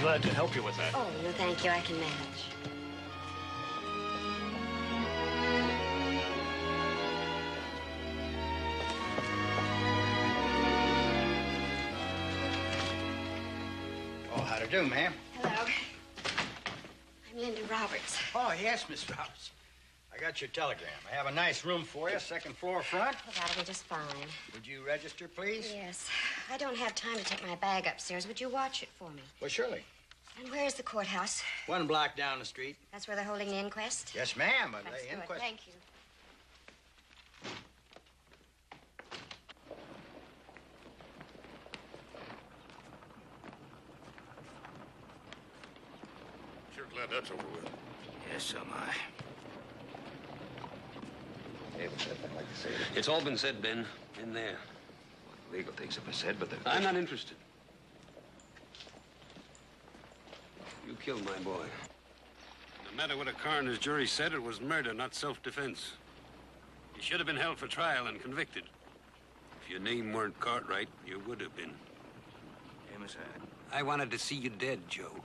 glad to help you with that. Oh, no, thank you. I can manage. Oh, how to do, ma'am? Hello. I'm Linda Roberts. Oh, yes, Miss Roberts. I got your telegram. I have a nice room for you, second floor front. Oh, that'll be just fine. Would you register, please? Yes. I don't have time to take my bag upstairs. Would you watch it for me? Well, surely. And where's the courthouse? 1 block down the street. That's where they're holding the inquest? Yes, ma'am. That's The good. inquest. Thank you. Sure glad that's over with. Yes, so am I. I'd like to say it. It's all been said, Ben. In there. Legal things have been said, but I'm not interested. You killed my boy. No matter what a coroner's jury said, it was murder, not self-defense. You should have been held for trial and convicted. If your name weren't Cartwright, you would have been. Amos, I wanted to see you dead, Joe.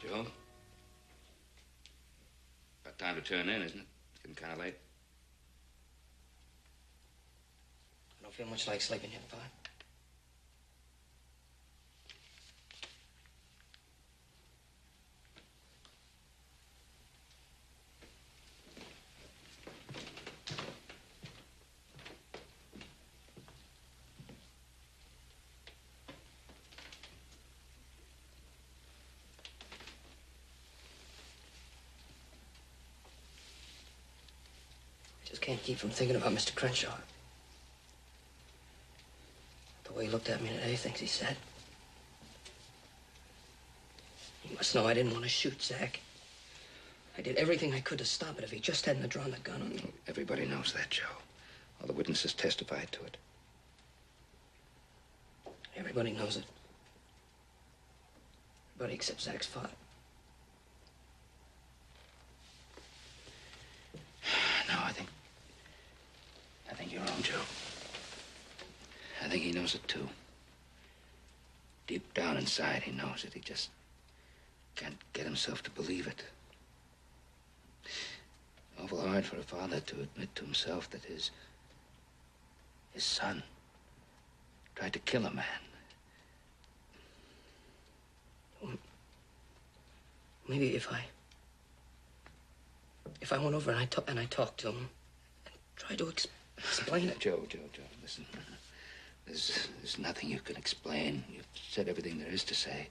Joe? About time to turn in, isn't it? It's getting kind of late. I don't feel much like sleeping yet, Pa. I just can't keep from thinking about Mr. Crenshaw. The way he looked at me today, things he said. You must know I didn't want to shoot Zach. I did everything I could to stop it if he just hadn't drawn the gun on me. Everybody knows that, Joe. All the witnesses testified to it. Everybody knows it. Everybody except Zach's father. No, I think you're wrong, Joe. I think he knows it, too. Deep down inside, he knows it. He just can't get himself to believe it. Awful hard for a father to admit to himself that his son tried to kill a man. Maybe if I went over and I talked to him and tried to Explain it. Joe, listen. There's nothing you can explain. You've said everything there is to say.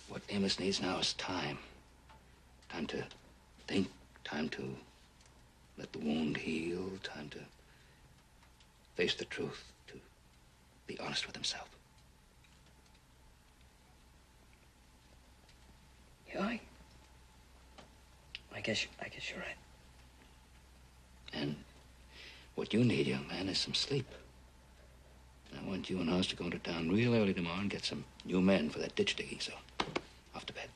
What Amos needs now is time. Time to think, time to let the wound heal, time to face the truth, to be honest with himself. Yeah, I guess you're right. And what you need, young man, is some sleep. I want you and Oz to go into town real early tomorrow and get some new men for that ditch digging, so off to bed.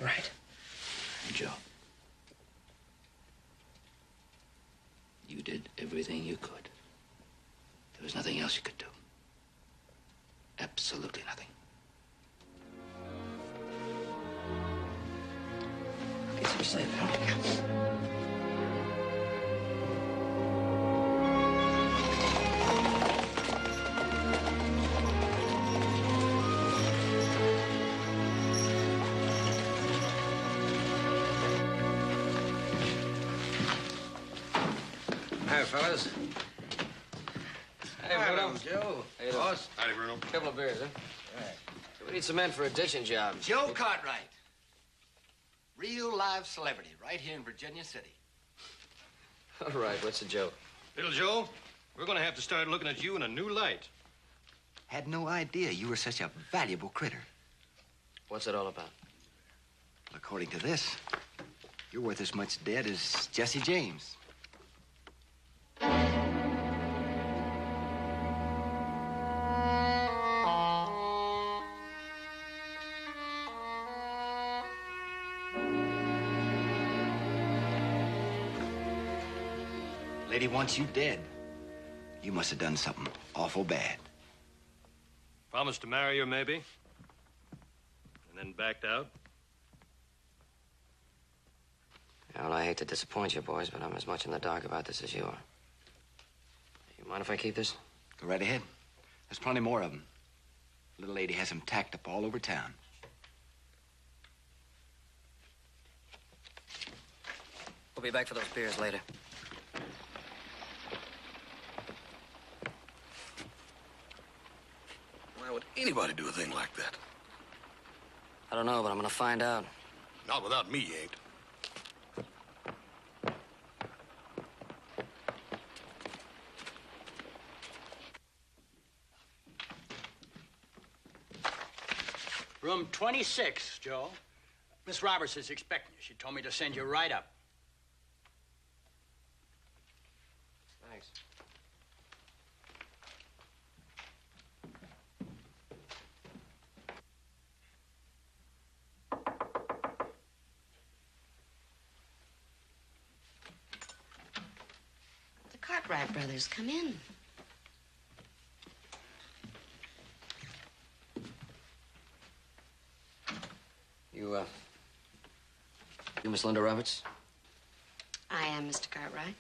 Right. And Joe, you did everything you could. There was nothing else you could do. Absolutely nothing. I guess you're saying that. Hi, fellas. Hey, Bruno. Joe. Hey, Boss. Howdy, Bruno. couple of beers, huh? Right. We need some men for a ditching job. Joe Cartwright. Real live celebrity right here in Virginia City. All right, what's the joke? Little Joe, we're going to have to start looking at you in a new light. Had no idea you were such a valuable critter. What's it all about? According to this, you're worth as much dead as Jesse James. Lady wants you dead. You must have done something awful bad. Promised to marry her, maybe? And then backed out? Well, I hate to disappoint you, boys, but I'm as much in the dark about this as you are. You mind if I keep this? Go right ahead. There's plenty more of them. Little lady has them tacked up all over town. We'll be back for those beers later. Why would anybody do a thing like that? I don't know, but I'm gonna find out. Not without me, you ain't. Room 26, Joe. Miss Roberts is expecting you. She told me to send you right up. Thanks. The Cartwright brothers, come in. You Miss Linda Roberts? I am Mr. Cartwright.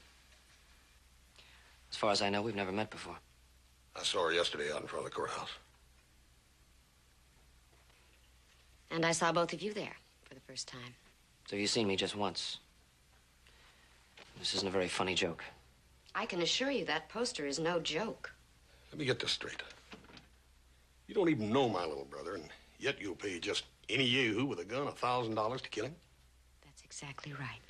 As far as I know, we've never met before. I saw her yesterday out in front of the courthouse. And I saw both of you there for the first time. So you've seen me just once. This isn't a very funny joke. I can assure you that poster is no joke. Let me get this straight. You don't even know my little brother, and yet you'll pay just any yahoo with a gun $1,000 to kill him? That's exactly right.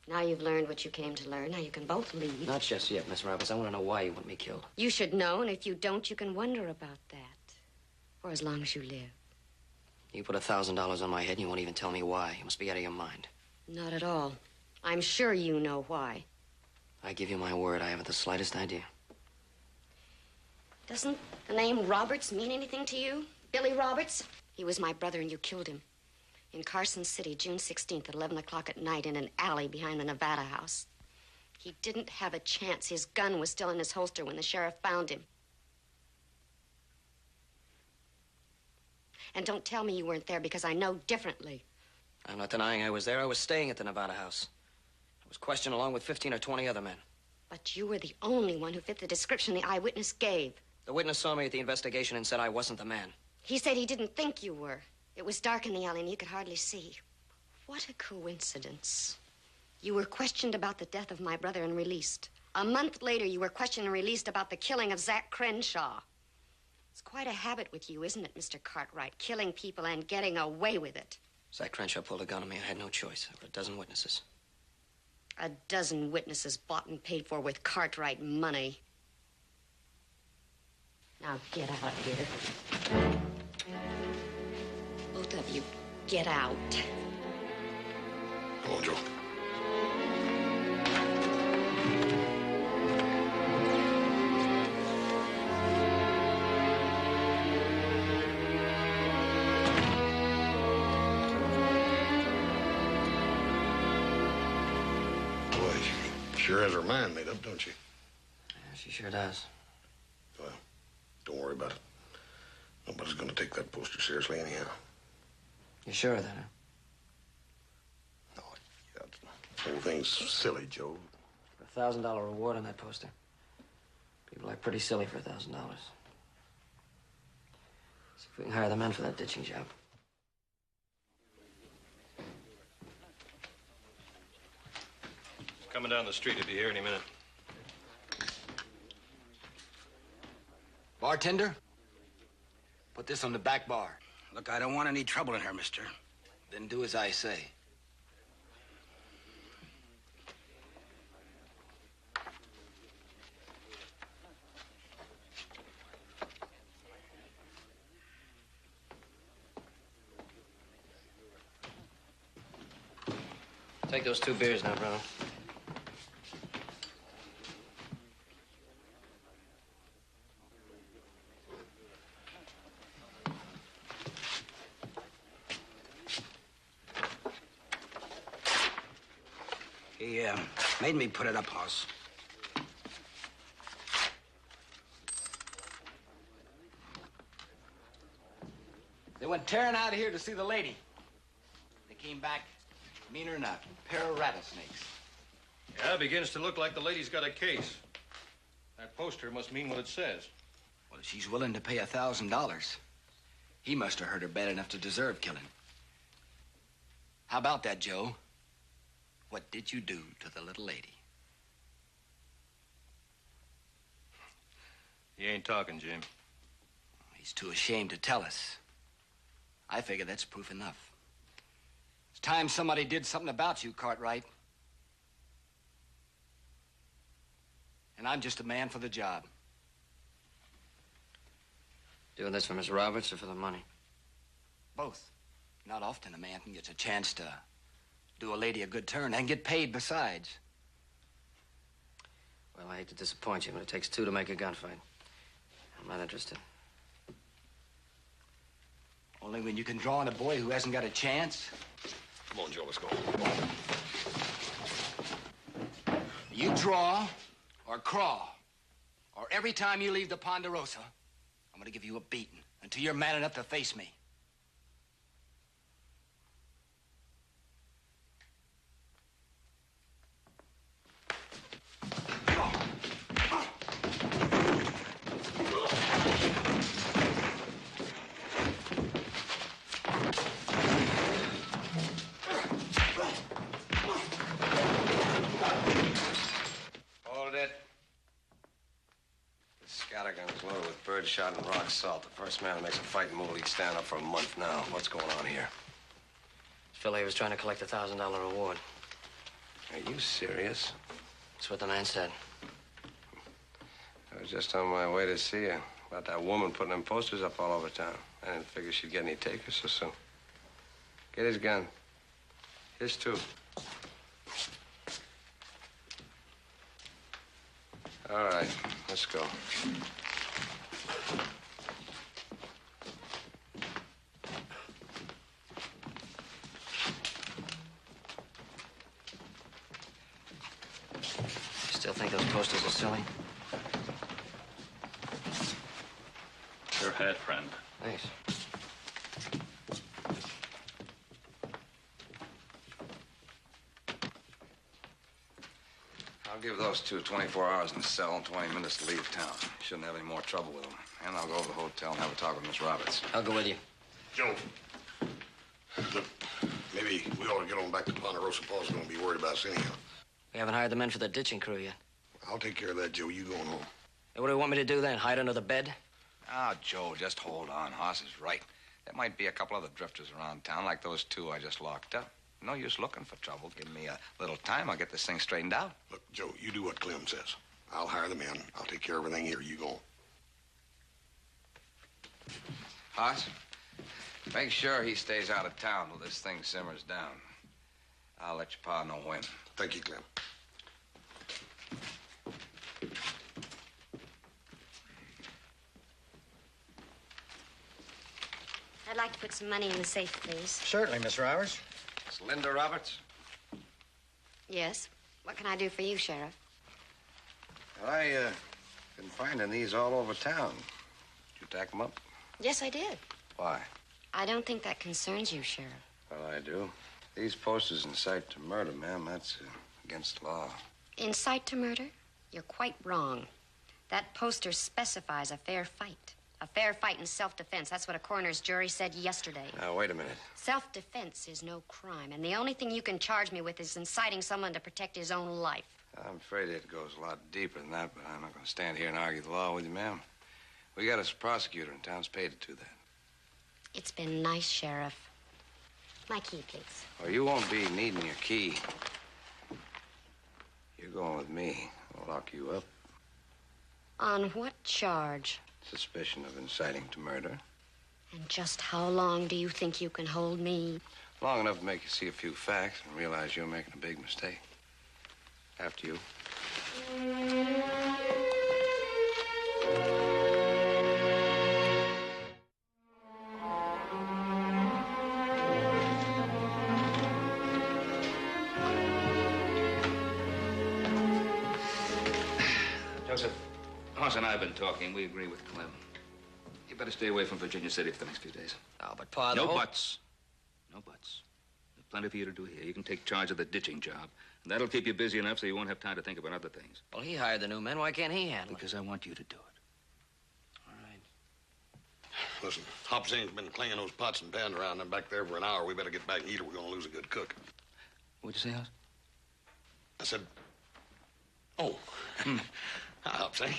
Now you've learned what you came to learn. Now you can both leave. Not just yet, Miss Roberts. I want to know why you want me killed. You should know, and if you don't, you can wonder about that. For as long as you live. You put $1,000 on my head and you won't even tell me why. You must be out of your mind. Not at all. I'm sure you know why. I give you my word, I haven't the slightest idea. Doesn't the name Roberts mean anything to you? Billy Roberts? He was my brother and you killed him. In Carson City, June 16th at 11 o'clock at night in an alley behind the Nevada House. He didn't have a chance. His gun was still in his holster when the sheriff found him. And don't tell me you weren't there because I know differently. I'm not denying I was there. I was staying at the Nevada House. I was questioned along with 15 or 20 other men. But you were the only one who fit the description the eyewitness gave. The witness saw me at the investigation and said I wasn't the man. He said he didn't think you were. It was dark in the alley and you could hardly see. What a coincidence. You were questioned about the death of my brother and released. A month later, you were questioned and released about the killing of Zach Crenshaw. It's quite a habit with you, isn't it, Mr. Cartwright? Killing people and getting away with it. Zach Crenshaw pulled a gun on me. I had no choice. There were a dozen witnesses. A dozen witnesses bought and paid for with Cartwright money. Now get out of here. Both of you, get out. Come on, Joe. Boy, she sure has her mind made up, don't she? Yeah, she sure does. Well, don't worry about it. Nobody's gonna take that poster seriously anyhow. You sure of that, huh? No, yeah, the whole thing's silly, Joe. For a $1,000 reward on that poster. People act pretty silly for $1,000. See if we can hire the men for that ditching job. Coming down the street. He'll be here any minute. Bartender, put this on the back bar. Look, I don't want any trouble in here, mister. Then do as I say. Take those 2 beers now, brother. He made me put it up, Hoss. They went tearing out of here to see the lady. They came back meaner than a pair of rattlesnakes. Yeah, it begins to look like the lady's got a case. That poster must mean what it says. Well, if she's willing to pay $1,000, he must have hurt her bad enough to deserve killing. How about that, Joe? What did you do to the little lady? He ain't talking, Jim. He's too ashamed to tell us. I figure that's proof enough. It's time somebody did something about you, Cartwright. And I'm just a man for the job. Doing this for Miss Roberts or for the money? Both. Not often a man gets a chance to do a lady a good turn and get paid besides. Well, I hate to disappoint you, but it takes 2 to make a gunfight. I'm not interested. Only when you can draw on a boy who hasn't got a chance. Come on, Joe, let's go. You draw or crawl. Or every time you leave the Ponderosa, I'm gonna give you a beating until you're man enough to face me. Hold it. The scattergun's loaded with birdshot and rock salt. The first man who makes a fighting move, he'd stand up for a month now. What's going on here? Philly was trying to collect a $1,000 reward. Are you serious? That's what the man said. I was just on my way to see you about that woman putting them posters up all over town. I didn't figure she'd get any takers so soon. Get his gun. His too. All right, let's go. Still think those posters are silly? Your hat, friend. Thanks. I'll give those 2 24 hours in the cell and 20 minutes to leave town. Shouldn't have any more trouble with them. And I'll go to the hotel and have a talk with Miss Roberts. I'll go with you. Joe, look, maybe Maybe we ought to get on back to Ponderosa. Paul's gonna be worried about us anyhow. We haven't hired the men for the ditching crew yet. I'll take care of that, Joe. You going home. Hey, what do you want me to do then? Hide under the bed? Ah, Joe, just hold on. Hoss is right. There might be a couple other drifters around town, like those two I just locked up. No use looking for trouble. Give me a little time. I'll get this thing straightened out. Look, Joe, you do what Clem says. I'll hire the men. I'll take care of everything here. You go on. Hoss, make sure he stays out of town till this thing simmers down. I'll let your pa know when. Thank you, Clem. I'd like to put some money in the safe, please. Certainly, Miss Roberts. It's Linda Roberts. Yes. What can I do for you, Sheriff? Well, I been finding these all over town. Did you tack them up? Yes, I did. Why? I don't think that concerns you, Sheriff. Well, I do. These posters incite to murder, ma'am. That's against the law. Incite to murder? You're quite wrong. That poster specifies a fair fight. A fair fight in self-defense. That's what a coroner's jury said yesterday. Now, wait a minute. Self-defense is no crime, and the only thing you can charge me with is inciting someone to protect his own life. I'm afraid it goes a lot deeper than that, but I'm not going to stand here and argue the law with you, ma'am. We got us a prosecutor, and town's paid to do that. It's been nice, Sheriff. My key, please. Oh, you won't be needing your key. You're going with me. I'll lock you up. On what charge? Suspicion of inciting to murder. And just how long do you think you can hold me? Long enough to make you see a few facts and realize you're making a big mistake. After you. Joseph, Hoss and I have been talking. We agree with Clem. You better stay away from Virginia City for the next few days. Oh, but Pa, No buts. No buts. There's plenty for you to do here. You can take charge of the ditching job. And that'll keep you busy enough so you won't have time to think about other things. Well, he hired the new men. Why can't he handle it? Because I want you to do it. All right. Listen, Hop Zane's been clanging those pots and pans around them back there for an hour. We better get back and eat or we're going to lose a good cook. What'd you say, Hoss? I said, oh, hi, Hop Zane.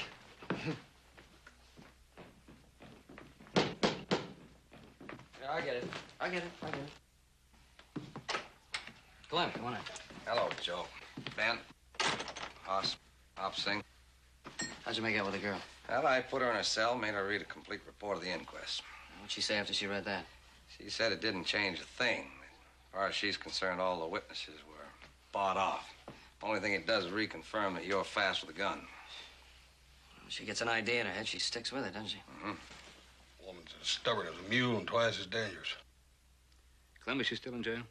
Yeah, I get it. I get it. Clem, come on in. Hello, Joe. Ben. Hoss. Hop Singh. How'd you make out with the girl? Well, I put her in a cell, made her read a complete report of the inquest. What'd she say after she read that? She said it didn't change a thing. As far as she's concerned, all the witnesses were bought off. Only thing it does is reconfirm that you're fast with a gun. When she gets an idea in her head, she sticks with it, doesn't she? Mm-hmm. Woman's as stubborn as a mule and twice as dangerous. Clem, is she still in jail?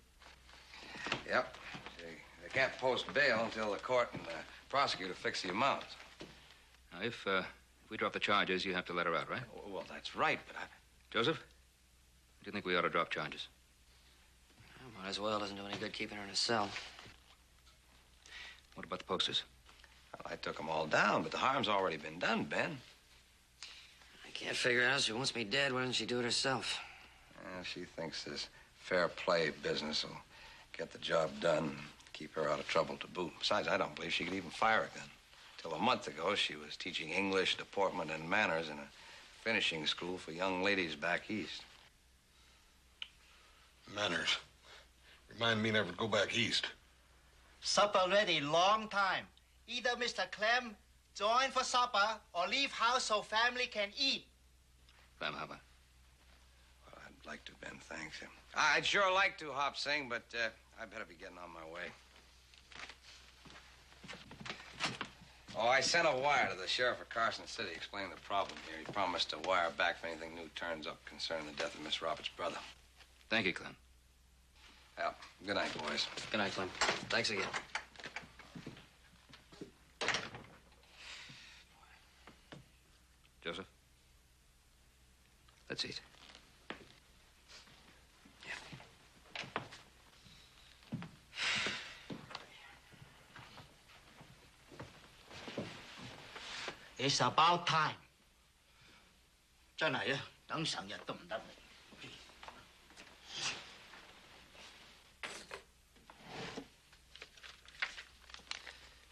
Yep. They can't post bail until the court and the prosecutor fix the amount. Now, if we drop the charges, you have to let her out, right? Well, that's right, but Joseph, do you think we ought to drop charges? Well, might as well. Doesn't do any good keeping her in a cell. What about the posters? Well, I took them all down, but the harm's already been done, Ben. I can't figure out if she wants me dead. Why doesn't she do it herself? She thinks this fair play business will get the job done, keep her out of trouble to boot. Besides, I don't believe she could even fire a gun. Till a month ago, she was teaching English, deportment, and manners in a finishing school for young ladies back east. Manners. Remind me never to go back east. Supper ready, long time. Either Mr. Clem join for supper or leave house so family can eat. Clem, how about? Well, I'd like to, Ben, thanks. I'd sure like to, Hop Singh, but I better be getting on my way. Oh, I sent a wire to the sheriff of Carson City explaining the problem here. He promised to wire back if anything new turns up concerning the death of Miss Roberts' brother. Thank you, Clem. Well, good night, boys. Good night, Clem. Thanks again. Joseph, let's eat. It's about time. 真係啊，等成日都唔得。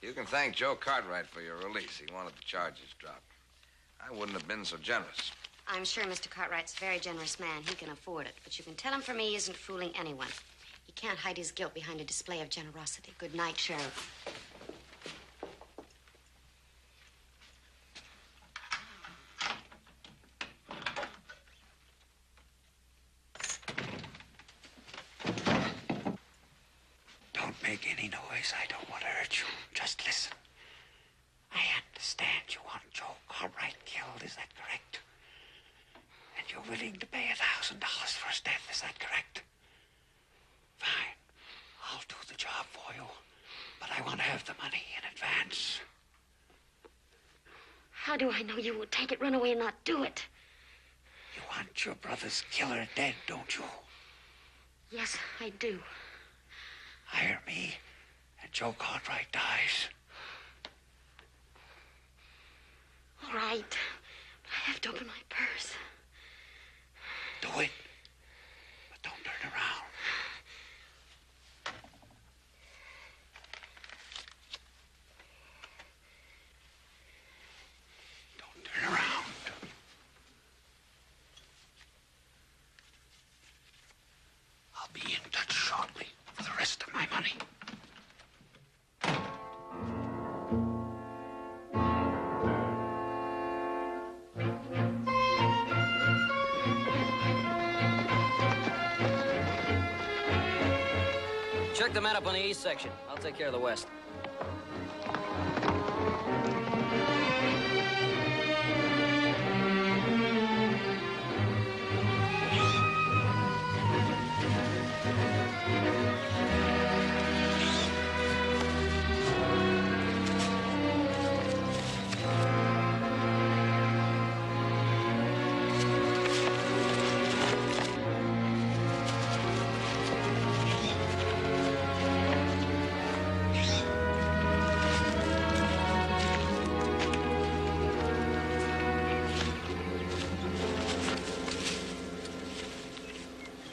You can thank Joe Cartwright for your release. He wanted the charges dropped. I wouldn't have been so generous. I'm sure Mr. Cartwright's a very generous man. He can afford it. But you can tell him for me he isn't fooling anyone. He can't hide his guilt behind a display of generosity. Good night, Sheriff. Don't make any noise. I don't want to hurt you. Just listen. I understand you want Joe Cartwright killed. Is that correct? And you're willing to pay $1,000 for his death. Is that correct? Fine. I'll do the job for you. But I want to have the money in advance. How do I know you won't take it, run away, and not do it? You want your brother's killer dead, don't you? Yes, I do. Hire me, and Joe Cartwright dies. All right. But I have to open my purse. Do it. But don't turn around. Don't turn around. I'll be in touch shortly for the rest of my money. Check the man up on the east section. I'll take care of the west.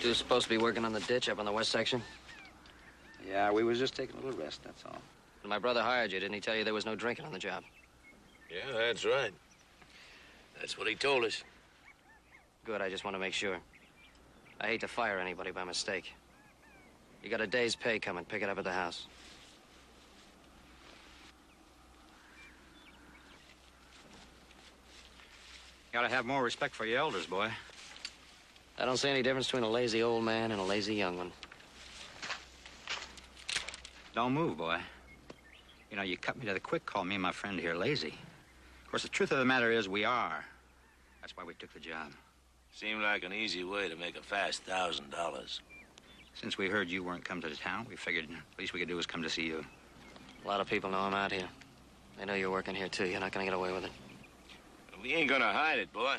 You supposed to be working on the ditch up on the west section? Yeah, we was just taking a little rest, that's all. When my brother hired you, didn't he tell you there was no drinking on the job? Yeah, that's right. That's what he told us. Good, I just want to make sure. I hate to fire anybody by mistake. You got a day's pay coming. Pick it up at the house. Gotta have more respect for your elders, boy. I don't see any difference between a lazy old man and a lazy young one. Don't move, boy. You know, you cut me to the quick, call me and my friend here lazy. Of course, the truth of the matter is we are. That's why we took the job. Seemed like an easy way to make a fast $1,000. Since we heard you weren't come to the town, we figured the least we could do was come to see you. A lot of people know I'm out here. They know you're working here, too. You're not gonna get away with it. We ain't gonna hide it, boy.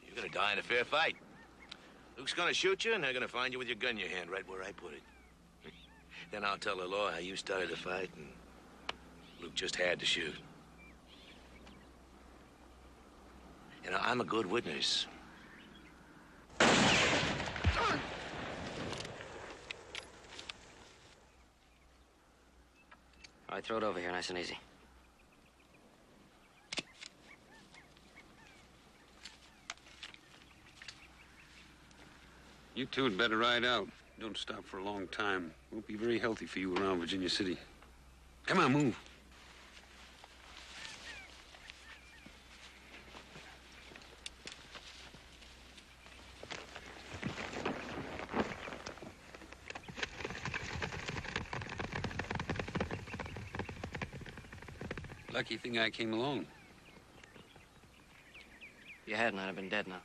You're gonna die in a fair fight. Luke's gonna shoot you, and they're gonna find you with your gun in your hand right where I put it. Then I'll tell the law how you started the fight, and Luke just had to shoot. You know, I'm a good witness. All right, throw it over here, nice and easy. You two had better ride out. Don't stop for a long time. Won't be very healthy for you around Virginia City. Come on, move. Lucky thing I came along. If you hadn't, I'd have been dead now.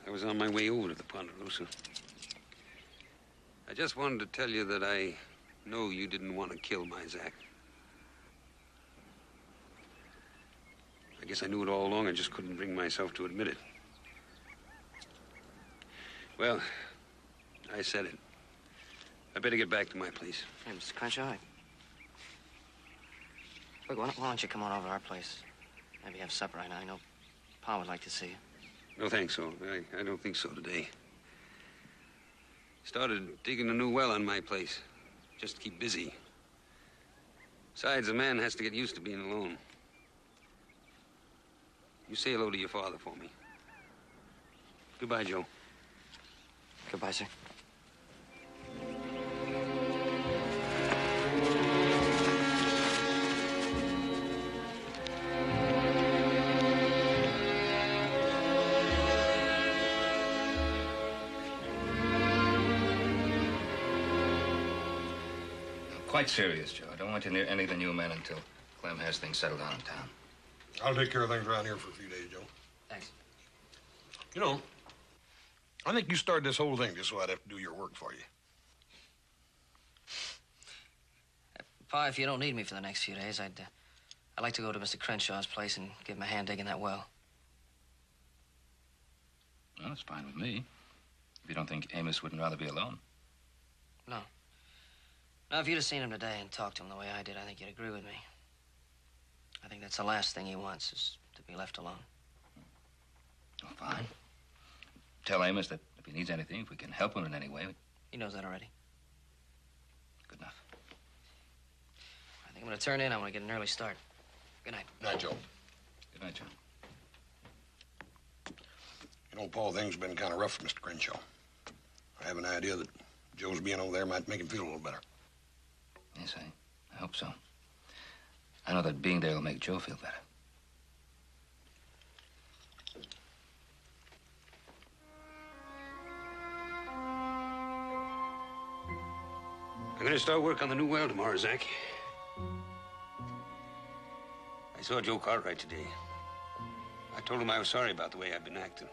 I was on my way over to the Ponderosa. I just wanted to tell you that I know you didn't want to kill my Zach. I guess I knew it all along. I just couldn't bring myself to admit it. Well, I said it. I better get back to my place. Hey, Mr. Crenshaw, look, why don't you come on over to our place? Maybe have supper. I know Pa would like to see you. No, thanks, so. I don't think so today. Started digging a new well on my place. Just to keep busy. Besides, a man has to get used to being alone. You say hello to your father for me. Goodbye, Joe. Goodbye, sir. Quite serious, Joe. I don't want you near any of the new men until Clem has things settled down in town. I'll take care of things around here for a few days, Joe. Thanks. You know, I think you started this whole thing just so I'd have to do your work for you. Pa, if you don't need me for the next few days, I'd like to go to Mr. Crenshaw's place and give him a hand digging that well. Well, that's fine with me. If you don't think Amos wouldn't rather be alone. No. Now, if you'd have seen him today and talked to him the way I did, I think you'd agree with me. I think that's the last thing he wants, is to be left alone. Well, fine. Tell Amos that if he needs anything, if we can help him in any way. He knows that already. Good enough. I think I'm going to turn in. I want to get an early start. Good night. Good night, Joe. Good night, John. You know, Paul, things have been kind of rough for Mr. Crenshaw. I have an idea that Joe's being over there might make him feel a little better. Yes, I hope so. I know that being there will make Joe feel better. I'm gonna start work on the new well tomorrow, Zach. I saw Joe Cartwright today. I told him I was sorry about the way I'd been acting.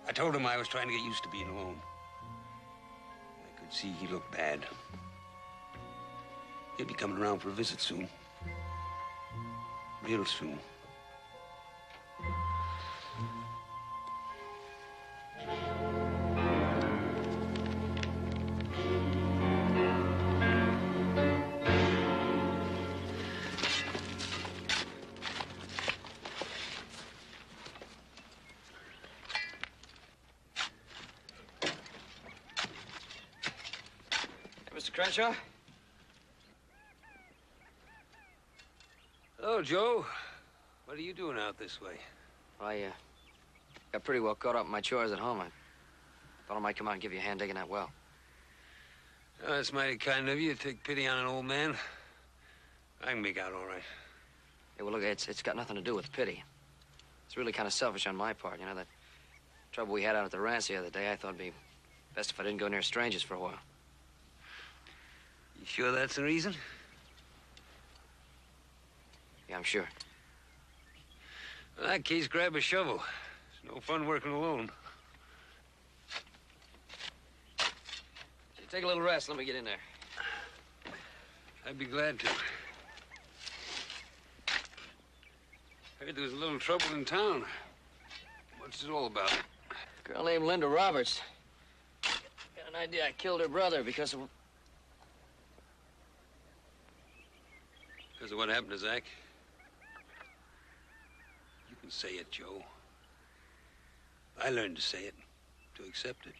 I told him I was trying to get used to being alone. I could see he looked bad. He'll be coming around for a visit soon. Real soon. Mr. Crenshaw? Hello, Joe. What are you doing out this way? I got pretty well caught up in my chores at home. I thought I might come out and give you a hand digging that well. Oh, that's mighty kind of you to take pity on an old man. I can make out all right. Yeah, well, look, it's got nothing to do with pity. It's really kind of selfish on my part. You know, that trouble we had out at the ranch the other day, I thought it'd be best if I didn't go near strangers for a while. You sure that's the reason? Yeah, I'm sure. In that case, grab a shovel. It's no fun working alone. Take a little rest. Let me get in there. I'd be glad to. Heard there was a little trouble in town. What's it all about? A girl named Linda Roberts. Got an idea I killed her brother because of... Because of what happened to Zach? You can say it, Joe. I learned to say it, to accept it.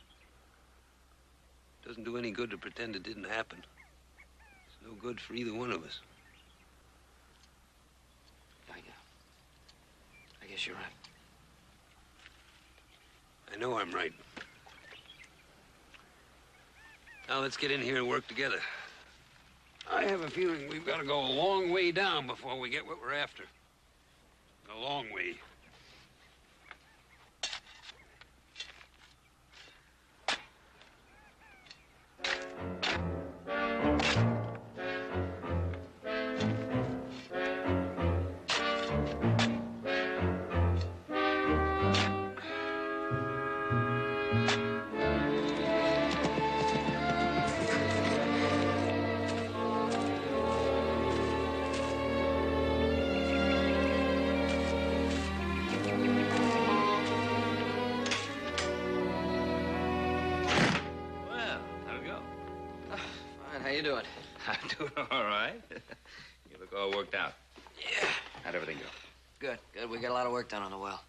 Doesn't do any good to pretend it didn't happen. It's no good for either one of us. I guess you're right. I know I'm right. Now let's get in here and work together. I have a feeling we've got to go a long way down before we get what we're after. A long way. How you doing? I'm doing all right. You look all worked out. Yeah. How'd everything go? Good, good. We got a lot of work done on the well.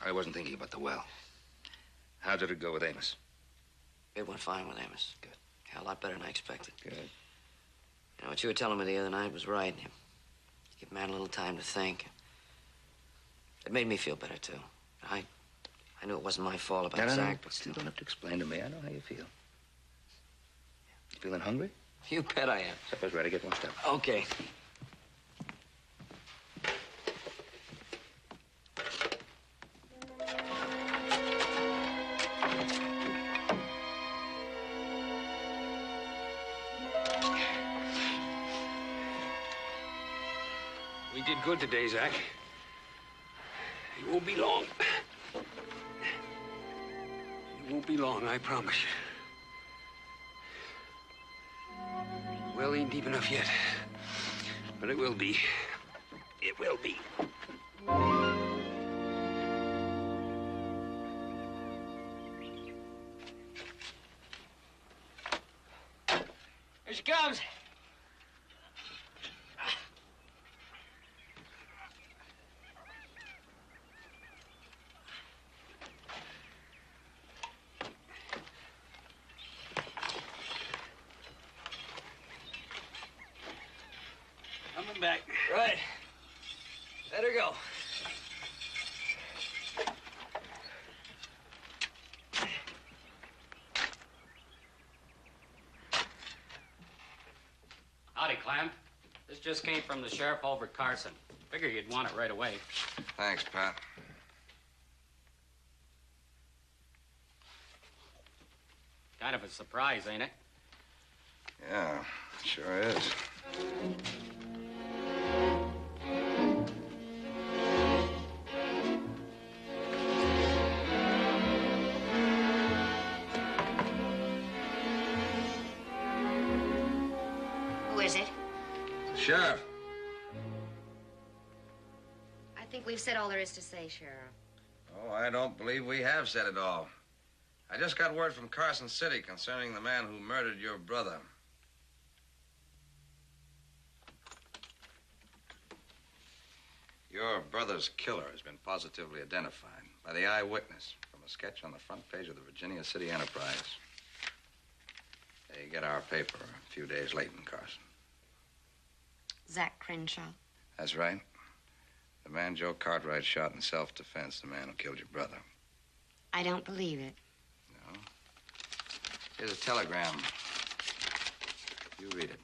I wasn't thinking about the well. How did it go with Amos? It went fine with Amos. Good. Yeah, a lot better than I expected. Good. You know, what you were telling me the other night was right. You give a man a little time to think. It made me feel better, too. I knew it wasn't my fault about Zach, but You still. don't have to explain to me. I know how you feel. You feeling hungry? You bet I am. Supper's ready. Get one step. Okay. We did good today, Zach. It won't be long. It won't be long, I promise you. Well, ain't deep enough yet. But it will be. It will be. Here she comes. Coming back. Right. Let her go. Howdy, Clem. This just came from the sheriff over at Carson. Figure you'd want it right away. Thanks, Pat. Kind of a surprise, ain't it? Yeah, sure is. Who is it? Sheriff. I think we've said all there is to say, Sheriff. Oh, I don't believe we have said it all. I just got word from Carson City concerning the man who murdered your brother. Your brother's killer has been positively identified by the eyewitness from a sketch on the front page of the Virginia City Enterprise. They get our paper a few days late in Carson. Zach Crenshaw. That's right. The man Joe Cartwright shot in self-defense, the man who killed your brother. I don't believe it. No? Here's a telegram. You read it.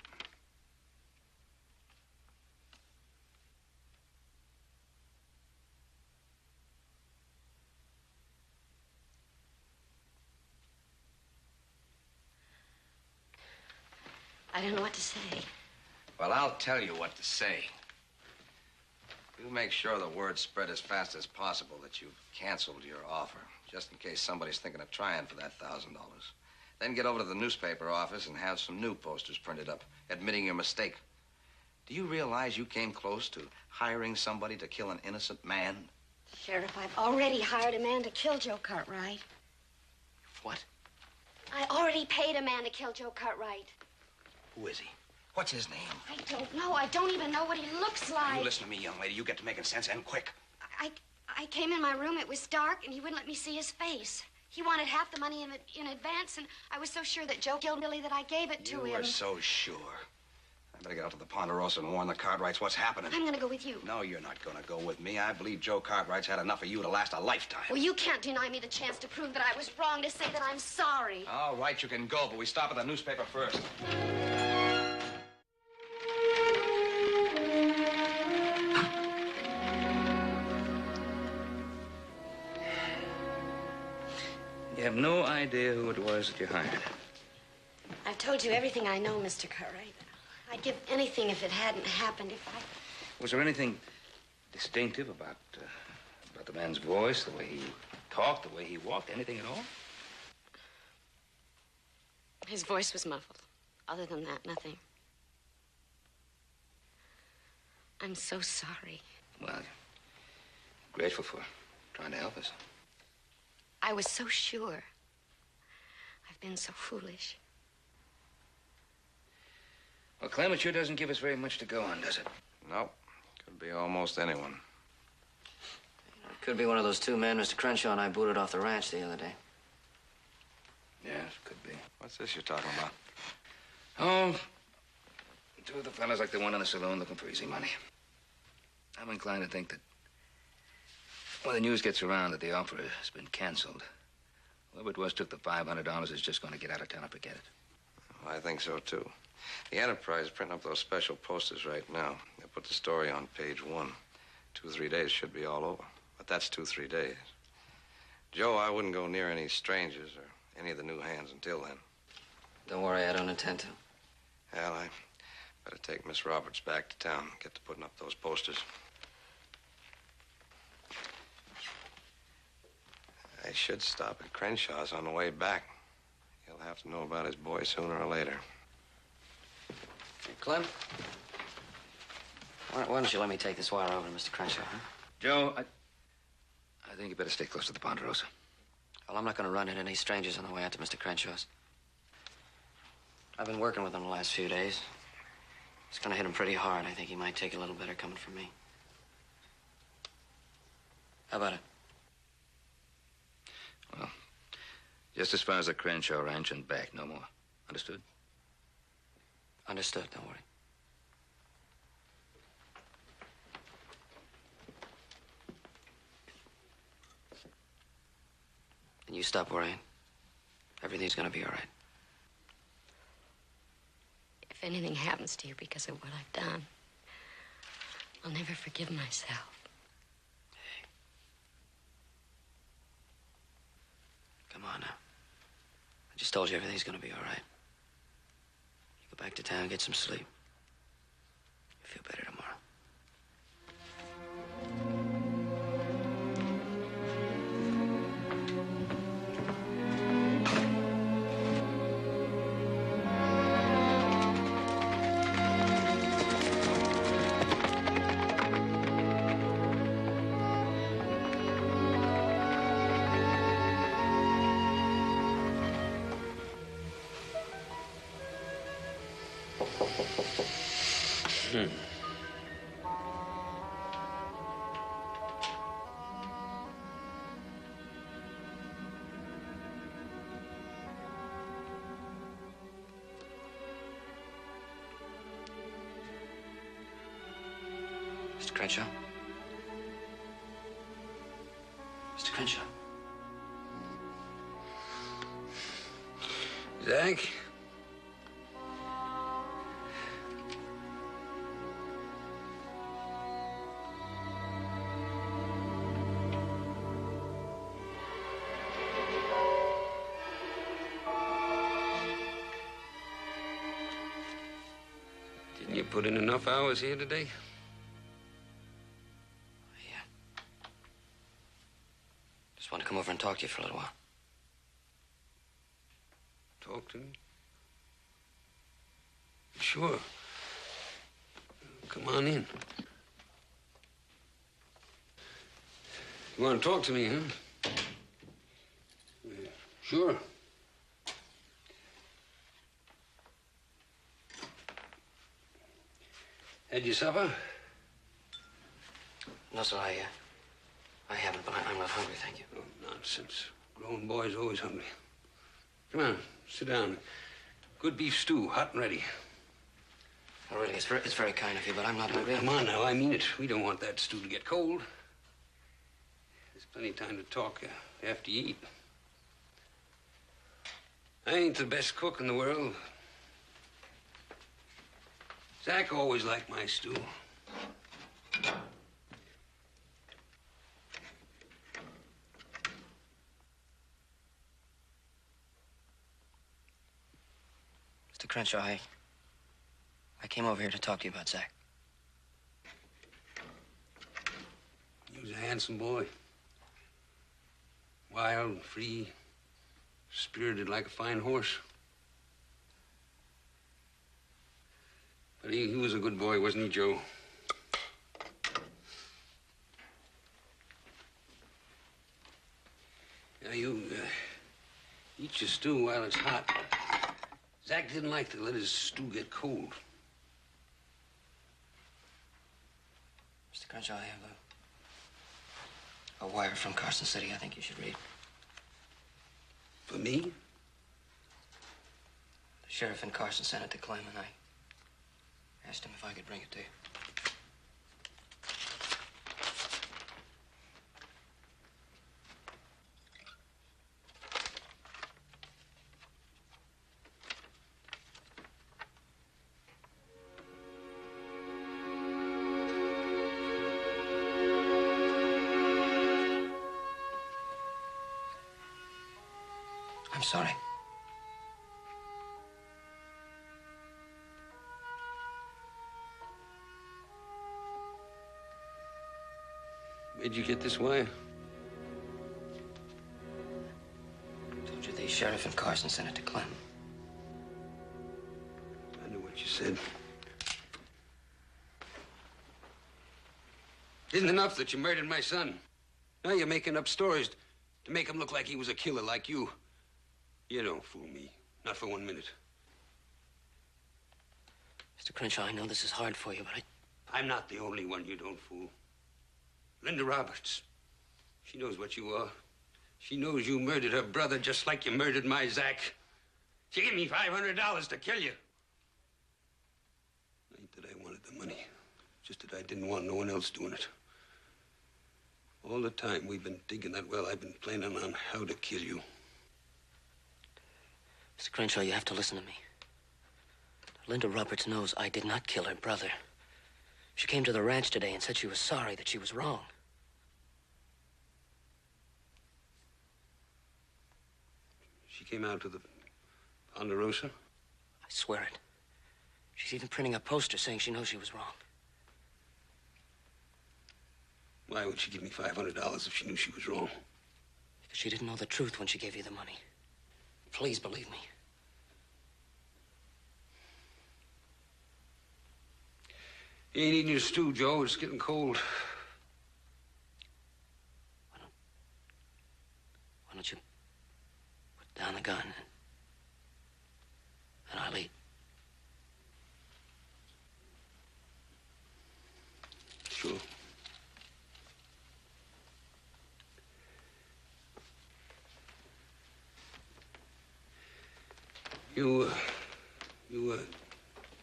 I don't know what to say. Well, I'll tell you what to say. You make sure the word spread as fast as possible that you've canceled your offer, just in case somebody's thinking of trying for that $1,000. Then get over to the newspaper office and have some new posters printed up, admitting your mistake. Do you realize you came close to hiring somebody to kill an innocent man? Sheriff, I've already hired a man to kill Joe Cartwright. What? I already paid a man to kill Joe Cartwright. Who is he? What's his name? I don't know. I don't even know what he looks like. You listen to me, young lady. You get to making sense, and quick. I came in my room. It was dark, and he wouldn't let me see his face. He wanted half the money in advance, and I was so sure that Joe killed Billy that I gave it to him. You were so sure. I better get out to the Ponderosa and warn the Cartwrights what's happening. I'm going to go with you. No, you're not going to go with me. I believe Joe Cartwright's had enough of you to last a lifetime. Well, you can't deny me the chance to prove that I was wrong, to say that I'm sorry. All right, you can go, but we stop at the newspaper first. You have no idea who it was that you hired. I've told you everything I know, Mr. Cartwright. I'd give anything if it hadn't happened, if I... Was there anything distinctive about the man's voice, the way he talked, the way he walked, anything at all? His voice was muffled. Other than that, nothing. I'm so sorry. Well, grateful for trying to help us. I was so sure. I've been so foolish. Well, Clem, it sure doesn't give us very much to go on, does it? Nope. Could be almost anyone. It could be one of those two men Mr. Crenshaw and I booted off the ranch the other day. Yes, could be. What's this you're talking about? Oh, two of the fellas like the one in the saloon looking for easy money. I'm inclined to think that when the news gets around that the offer has been canceled, whoever it was took the $500 is just going to get out of town and forget it. Well, I think so, too. The Enterprise is printing up those special posters right now. They put the story on page 1. 2 or 3 days should be all over. But that's 2 or 3 days. Joe, I wouldn't go near any strangers or any of the new hands until then. Don't worry, I don't intend to. Al, I better take Miss Roberts back to town and get to putting up those posters. I should stop at Crenshaw's on the way back. He'll have to know about his boy sooner or later. Hey, Clem, why don't you let me take this wire over to Mr. Crenshaw, huh? Joe, I think you better stay close to the Ponderosa. Well, I'm not going to run into any strangers on the way out to Mr. Crenshaw's. I've been working with him the last few days. It's going to hit him pretty hard. I think he might take a little better coming from me. How about it? Well, just as far as the Crenshaw Ranch and back, no more. Understood? Understood, don't worry. And you stop worrying. Everything's going to be all right. If anything happens to you because of what I've done, I'll never forgive myself. Hey. Come on now. I just told you everything's going to be all right. You go back to town, get some sleep. You'll feel better tomorrow. Mr. Crenshaw? Mr. Crenshaw? Zach? Didn't you put in enough hours here today? Just want to come over and talk to you for a little while. Talk to me? Sure. Come on in. You want to talk to me, huh? Sure. Had your supper? No, sir, I haven't, but I'm not hungry, thank you. Oh, nonsense. Grown boys always hungry. Come on, sit down. Good beef stew, hot and ready. Well, really, it's very kind of you, but I'm not hungry. Come on now, I mean it. We don't want that stew to get cold. There's plenty of time to talk after you eat. I ain't the best cook in the world. Zach always liked my stew. Mr. Crenshaw, I came over here to talk to you about Zach. He was a handsome boy. Wild, free, spirited like a fine horse. But he was a good boy, wasn't he, Joe? Now, you eat your stew while it's hot. Zach didn't like to let his stew get cold. Mr. Crenshaw, I have a wire from Carson City I think you should read. For me? sheriff in Carson sent it to Clem, and I asked him if I could bring it to you. I'm sorry. Where'd you get this wire? I told you the sheriff in Carson sent it to Clem. I knew what you said. It isn't enough that you murdered my son. Now you're making up stories to make him look like he was a killer like you. You don't fool me. Not for 1 minute. Mr. Crenshaw, I know this is hard for you, but I'm not the only one you don't fool. Linda Roberts. She knows what you are. She knows you murdered her brother just like you murdered my Zach. She gave me $500 to kill you. Ain't that I wanted the money. Just that I didn't want no one else doing it. All the time we've been digging that well, I've been planning on how to kill you. Mr. Crenshaw, you have to listen to me. Linda Roberts knows I did not kill her brother. She came to the ranch today and said she was sorry, that she was wrong. She came out to the Ponderosa? I swear it. She's even printing a poster saying she knows she was wrong. Why would she give me $500 if she knew she was wrong? Because she didn't know the truth when she gave you the money. Please believe me. You ain't eating your stew, Joe. It's getting cold. Why don't you put down the gun and I'll eat. Sure. You were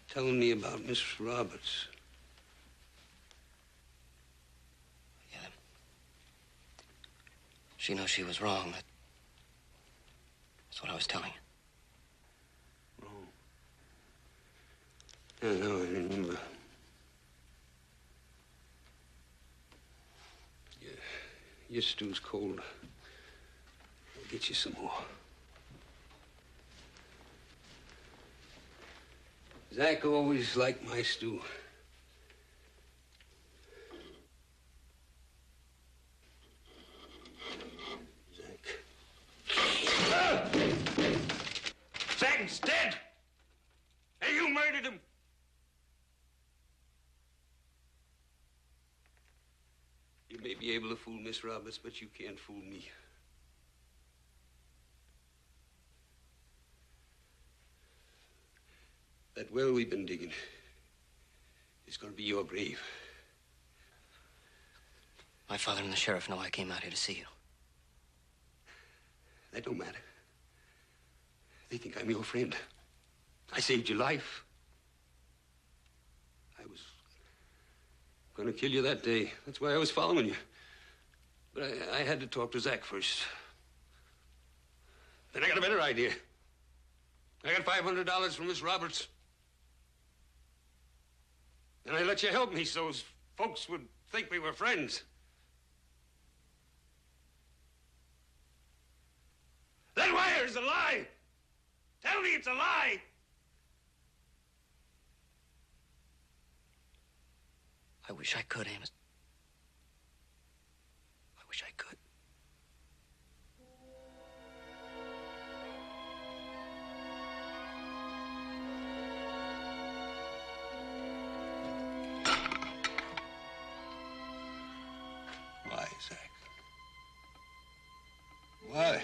telling me about Miss Roberts. Yeah. She knows she was wrong. That's what I was telling you. Wrong? Yeah, no, I remember. Yeah, your stew's cold. I'll get you some more. Zach always liked my stew. Zach. Ah! Zach's dead! And you murdered him! You may be able to fool Miss Roberts, but you can't fool me. That well we've been digging is going to be your grave. My father and the sheriff know I came out here to see you. That don't matter. They think I'm your friend. I saved your life. I was going to kill you that day. That's why I was following you. But I had to talk to Zach first. Then I got a better idea. I got $500 from Miss Roberts. And I let you help me so folks would think we were friends. That wire is a lie! Tell me it's a lie! I wish I could, Amos. I wish I could. Why, Zach? Why?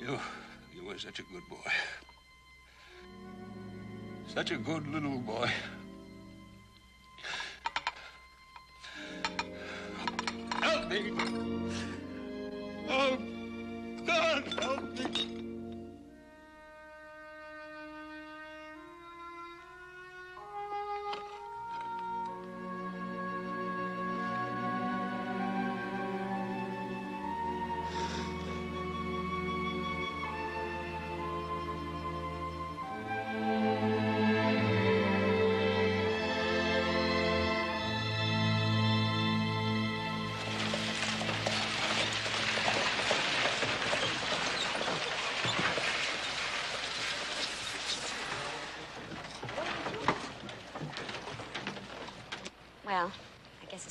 You were such a good boy. Such a good little boy. Help me! Oh, God, help me!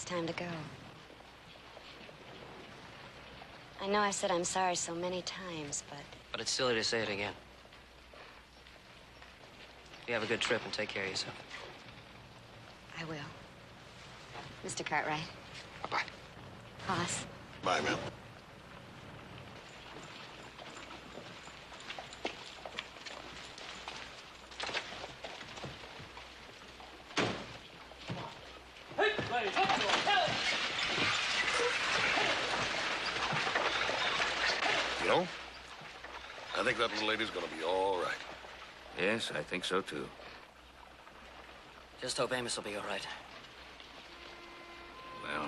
time to go. I know I said I'm sorry so many times, but... But it's silly to say it again. You have a good trip and take care of yourself. I will. Mr. Cartwright. Bye-bye. Hoss. Bye, ma'am. You know, I think that little lady's gonna be all right. Yes, I think so, too. Just hope Amos will be all right. Well,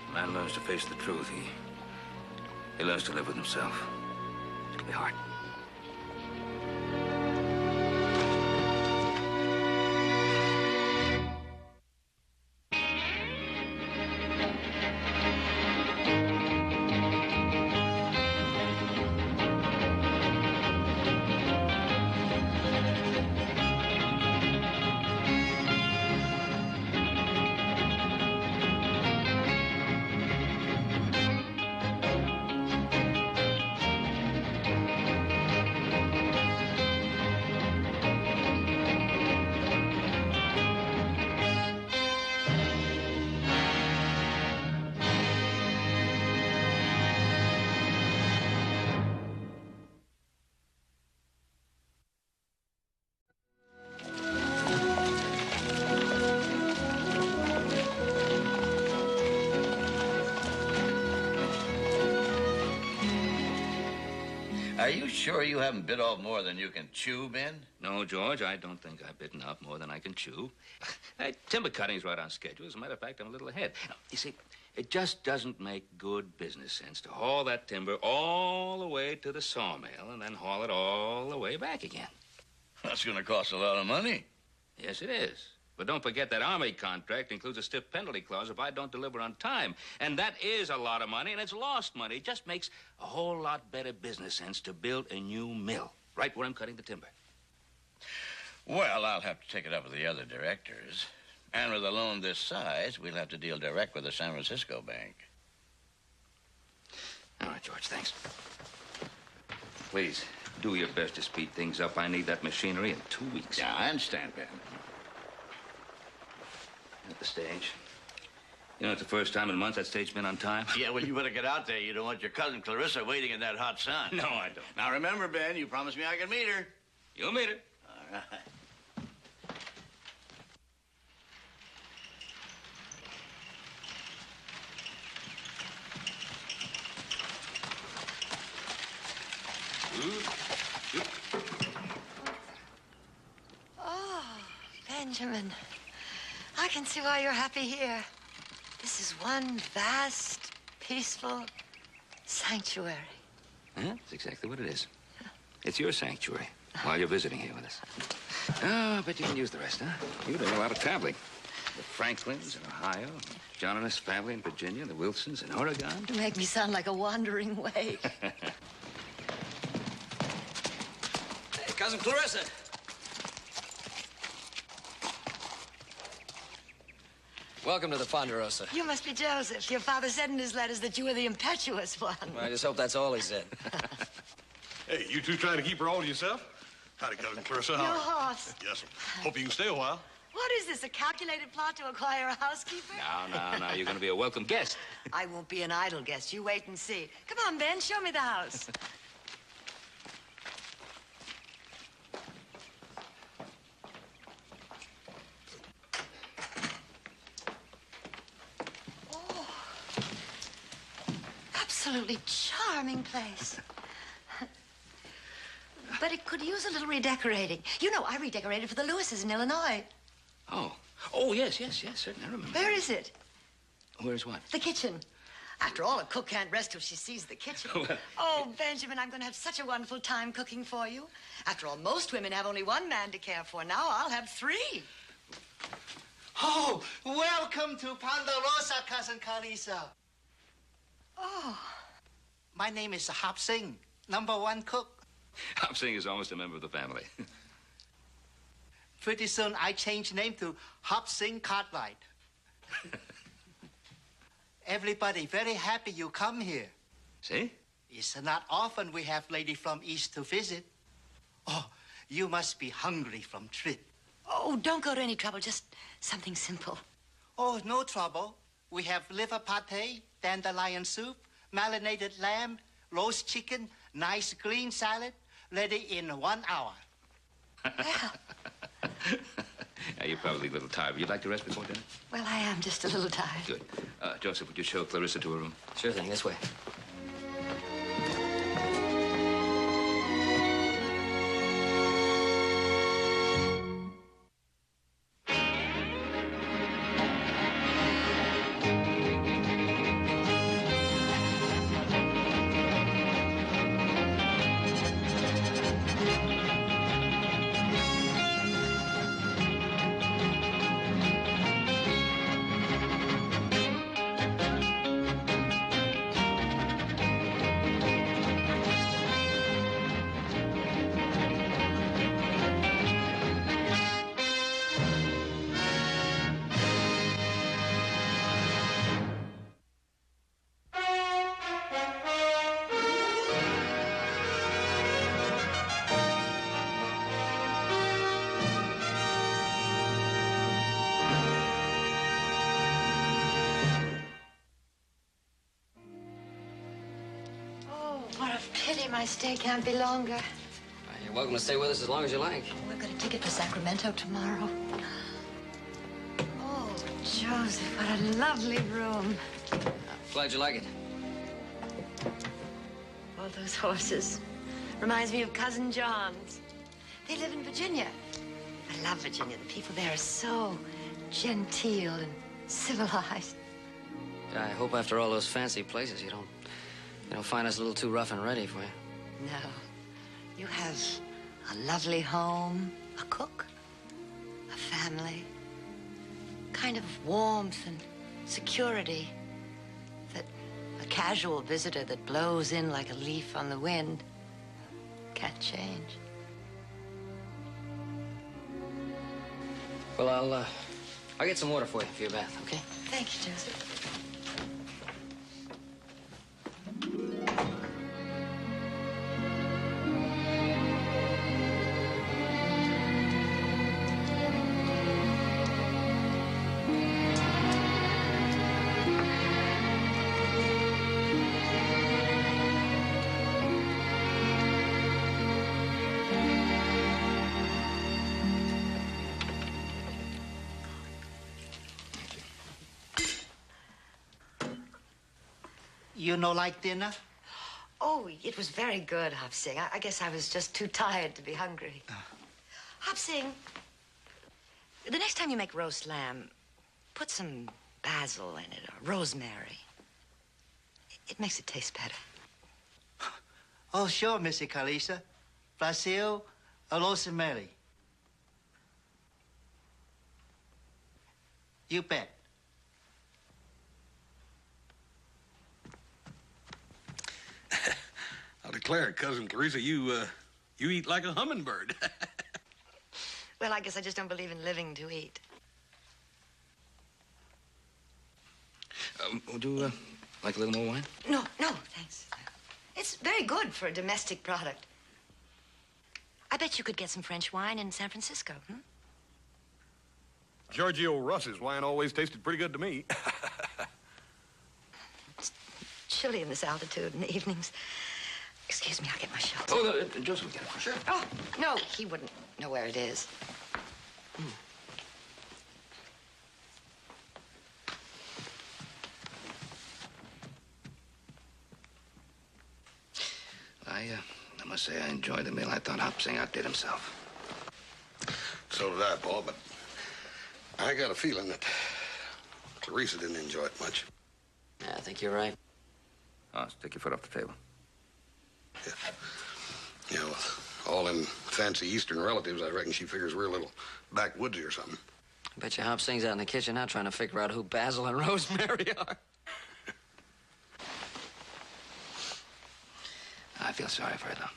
a man learns to face the truth. He learns to live with himself. It's gonna be hard. Are you sure you haven't bit off more than you can chew, Ben? No, George, I don't think I've bitten off more than I can chew. Timber cutting's right on schedule. As a matter of fact, I'm a little ahead. Now, you see, it just doesn't make good business sense to haul that timber all the way to the sawmill and then haul it all the way back again. That's going to cost a lot of money. Yes, it is. But don't forget that Army contract includes a stiff penalty clause if I don't deliver on time. And that is a lot of money, and it's lost money. It just makes a whole lot better business sense to build a new mill right where I'm cutting the timber. Well, I'll have to take it up with the other directors. And with a loan this size, we'll have to deal direct with the San Francisco bank. All right, George, thanks. Please, do your best to speed things up. I need that machinery in 2 weeks. Yeah, I understand, Ben. At the stage. You know, it's the first time in months that stage's been on time. Yeah, well, you better get out there. You don't want your cousin Clarissa waiting in that hot sun. No, I don't. Now, remember, Ben, you promised me I could meet her. You'll meet her. All right. Oh, Benjamin. I can see why you're happy here. This is one vast, peaceful sanctuary. That's exactly what it is. It's your sanctuary while you're visiting here with us. Oh, I bet you can use the rest, huh? You did a lot of traveling. The Franklins in Ohio, John and his family in Virginia, the Wilsons in Oregon. You make me sound like a wandering wake. Hey, Cousin Clarissa. Welcome to the Ponderosa. You must be Joseph. Your father said in his letters that you were the impetuous one. I just hope that's all he said. Hey, you two trying to keep her all to yourself? Howdy, Cousin Clarissa. Your horse. Yes, sir. Hope you can stay a while. What is this, a calculated plot to acquire a housekeeper? No. You're going to be a welcome guest. I won't be an idle guest. You wait and see. Come on, Ben, show me the house. Absolutely charming place. But it could use a little redecorating. You know, I redecorated for the Lewises in Illinois. Oh, yes, certainly, I remember. Where is it? Where's what? The kitchen. After all, a cook can't rest till she sees the kitchen. Oh, Benjamin, I'm going to have such a wonderful time cooking for you. After all, most women have only one man to care for. Now I'll have three. Oh, welcome to Ponderosa, Cousin Carissa. Oh. My name is Hop Singh, #1 cook. Hop Singh is almost a member of the family. Pretty soon I change name to Hop Singh Cartwright. Everybody very happy you come here. See? It's not often we have lady from East to visit. Oh, you must be hungry from trip. Oh, don't go to any trouble. Just something simple. Oh, no trouble. We have liver pate, dandelion soup, marinated lamb, roast chicken, nice green salad, ready in 1 hour. Yeah, you're probably a little tired. Would you like to rest before dinner? Well, I am just a little tired. Good. Joseph, would you show Clarissa to her room? Sure thing, this way. What a pity my stay can't be longer. You're welcome to stay with us as long as you like. We've got a ticket for Sacramento tomorrow. Oh, Joseph, what a lovely room. Glad you like it. All those horses. Reminds me of Cousin John's. They live in Virginia. I love Virginia. The people there are so genteel and civilized. I hope after all those fancy places you don't find us a little too rough and ready for you. No. You have a lovely home, a cook, a family, kind of warmth and security that a casual visitor that blows in like a leaf on the wind can't change. Well, I'll get some water for you for your bath, okay? Thank you, Joseph. You no like dinner? Oh, it was very good, Hop Sing. I guess I was just too tired to be hungry. Hop Sing, the next time you make roast lamb, put some basil in it or rosemary. It makes it taste better. Oh, sure, Missy Carissa. Basil or rosemary. You bet. I'll declare, Cousin Clarissa, you eat like a hummingbird. Well, I guess I just don't believe in living to eat. Would you like a little more wine? No, thanks. It's very good for a domestic product. I bet you could get some French wine in San Francisco, hmm? Giorgio Russ's wine always tasted pretty good to me. It's chilly in this altitude in the evenings. Excuse me, I'll get my shelter. Oh, no, Joseph will get it for sure. Oh, no, he wouldn't know where it is. I must say I enjoyed the meal. I thought Hop Sing outdid himself. So did I, Paul, but I got a feeling that Clarissa didn't enjoy it much. Yeah, I think you're right. Oh, stick your foot off the table. Yeah. Yeah, with all them fancy Eastern relatives, I reckon she figures we're a little backwoodsy or something. I bet you Hop Sing's out in the kitchen now trying to figure out who Basil and Rosemary are. I feel sorry for her, though.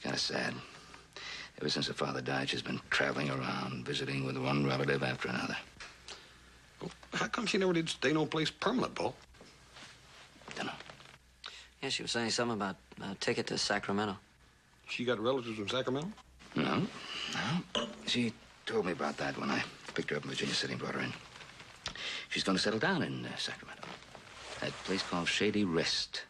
Kind of sad. Ever since her father died, she's been traveling around, visiting with one relative after another. Well, how come she never did stay no place permanent, Paul? Dunno. Yeah, she was saying something about a ticket to Sacramento. She got relatives in Sacramento? No. She told me about that when I picked her up in Virginia City and brought her in. She's going to settle down in Sacramento. That place called Shady Rest.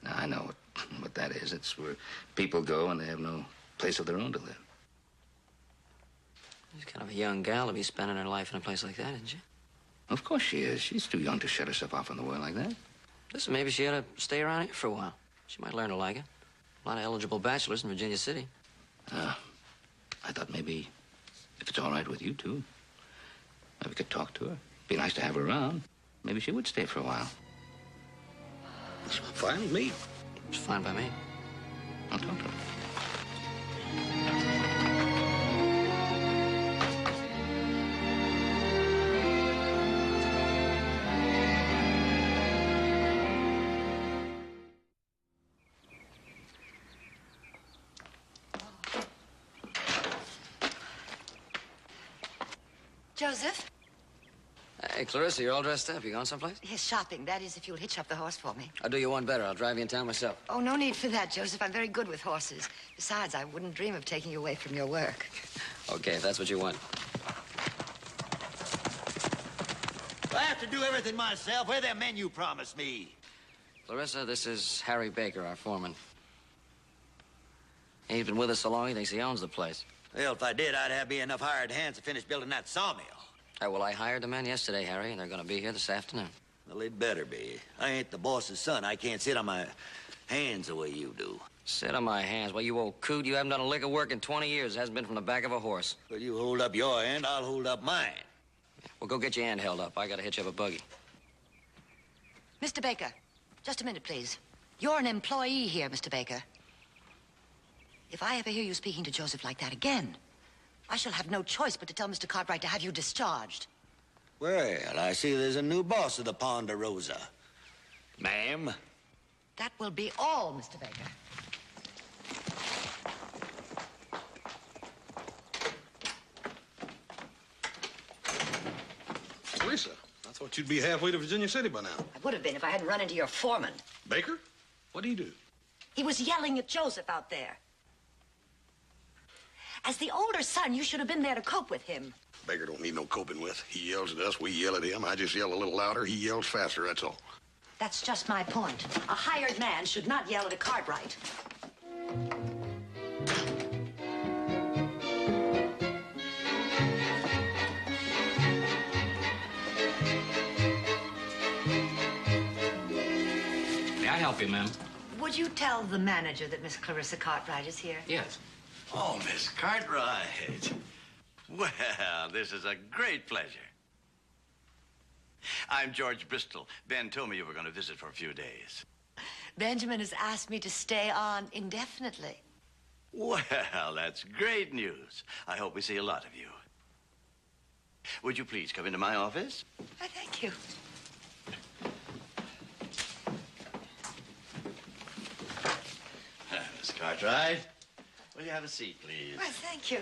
Now, I know what that is. It's where people go and they have no place of their own to live. She's kind of a young gal to be spending her life in a place like that, isn't she? Of course she is. She's too young to shut herself off in the world like that. Listen, maybe she ought to stay around here for a while. She might learn to like it. A lot of eligible bachelors in Virginia City. I thought maybe, if it's all right with you two, maybe we could talk to her. Be nice to have her around. Maybe she would stay for a while. It's fine with me. It's fine by me. I'll talk to her. Joseph? Hey, Clarissa, you're all dressed up. You going someplace? Yes, shopping. That is, if you'll hitch up the horse for me. I'll do you one better. I'll drive you in town myself. Oh, no need for that, Joseph. I'm very good with horses. Besides, I wouldn't dream of taking you away from your work. Okay, if that's what you want. I have to do everything myself. Where are them men you promised me? Clarissa, this is Harry Baker, our foreman. He's been with us so long, he thinks he owns the place. Well, if I did, I'd have me enough hired hands to finish building that sawmill. Well, I hired the men yesterday, Harry, and they're going to be here this afternoon. Well, they'd better be. I ain't the boss's son. I can't sit on my hands the way you do. Sit on my hands. Well, you old coot, you haven't done a lick of work in 20 years. It hasn't been from the back of a horse. Well, you hold up your end, I'll hold up mine. Well, go get your hand held up. I got to hitch up a buggy. Mr. Baker, just a minute, please. You're an employee here, Mr. Baker. If I ever hear you speaking to Joseph like that again, I shall have no choice but to tell Mr. Cartwright to have you discharged. Well, I see there's a new boss of the Ponderosa. Ma'am? That will be all, Mr. Baker. Teresa, I thought you'd be halfway to Virginia City by now. I would have been if I hadn't run into your foreman. Baker? What do you do? He was yelling at Joseph out there. As the older son, you should have been there to cope with him. Baker don't need no coping with. He yells at us, we yell at him. I just yell a little louder, he yells faster, that's all. That's just my point. A hired man should not yell at a Cartwright. May I help you, ma'am? Would you tell the manager that Miss Clarissa Cartwright is here? Yes. Oh, Miss Cartwright. Well, this is a great pleasure. I'm George Bristol. Ben told me you were going to visit for a few days. Benjamin has asked me to stay on indefinitely. Well, that's great news. I hope we see a lot of you. Would you please come into my office? Thank you. Miss Cartwright, will you have a seat, please? Well, thank you.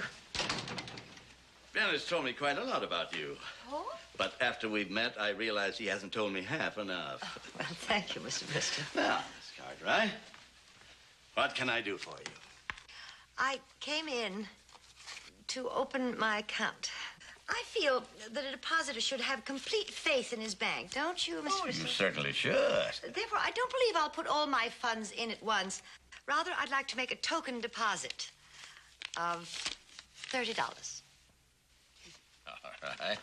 Ben has told me quite a lot about you. Oh? But after we've met, I realize he hasn't told me half enough. Oh, well, thank you, Mr. Bristol. Now, Miss Cartwright, what can I do for you? I came in to open my account. I feel that a depositor should have complete faith in his bank, don't you, Mr. Bristol? You certainly should. Therefore, I don't believe I'll put all my funds in at once. Rather, I'd like to make a token deposit of $30. All right.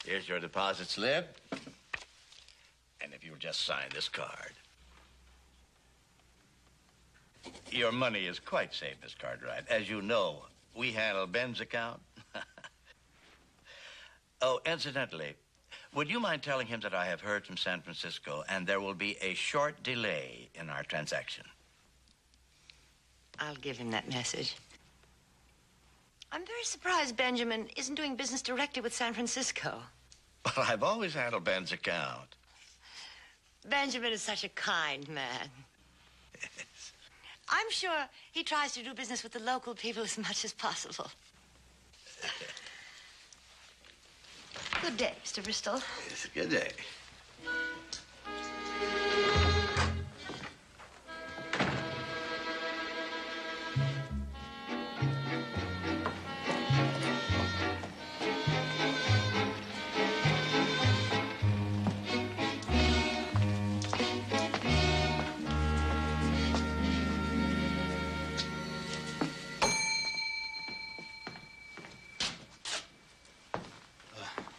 Here's your deposit slip. And if you'll just sign this card. Your money is quite safe, Miss Cartwright. As you know, we handle Ben's account. Oh, incidentally, would you mind telling him that I have heard from San Francisco and there will be a short delay in our transaction? I'll give him that message. I'm very surprised Benjamin isn't doing business directly with San Francisco. Well, I've always handled Ben's account. Benjamin is such a kind man. Yes. I'm sure he tries to do business with the local people as much as possible. Good day, Mr. Bristol. It's a good day.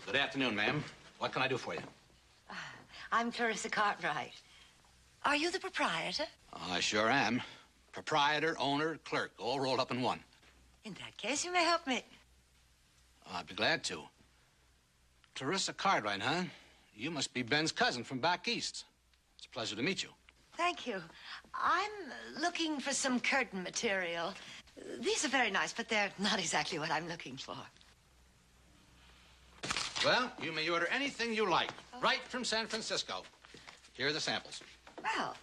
Good afternoon, ma'am. What can I do for you? I'm Clarissa Cartwright. Are you the proprietor? I sure am. Proprietor, owner, clerk, all rolled up in one. In that case, you may help me. I'd be glad to. Clarissa Cartwright, huh? You must be Ben's cousin from back east. It's a pleasure to meet you. Thank you. I'm looking for some curtain material. These are very nice, but they're not exactly what I'm looking for. Well, you may order anything you like, right from San Francisco. Here are the samples. Well,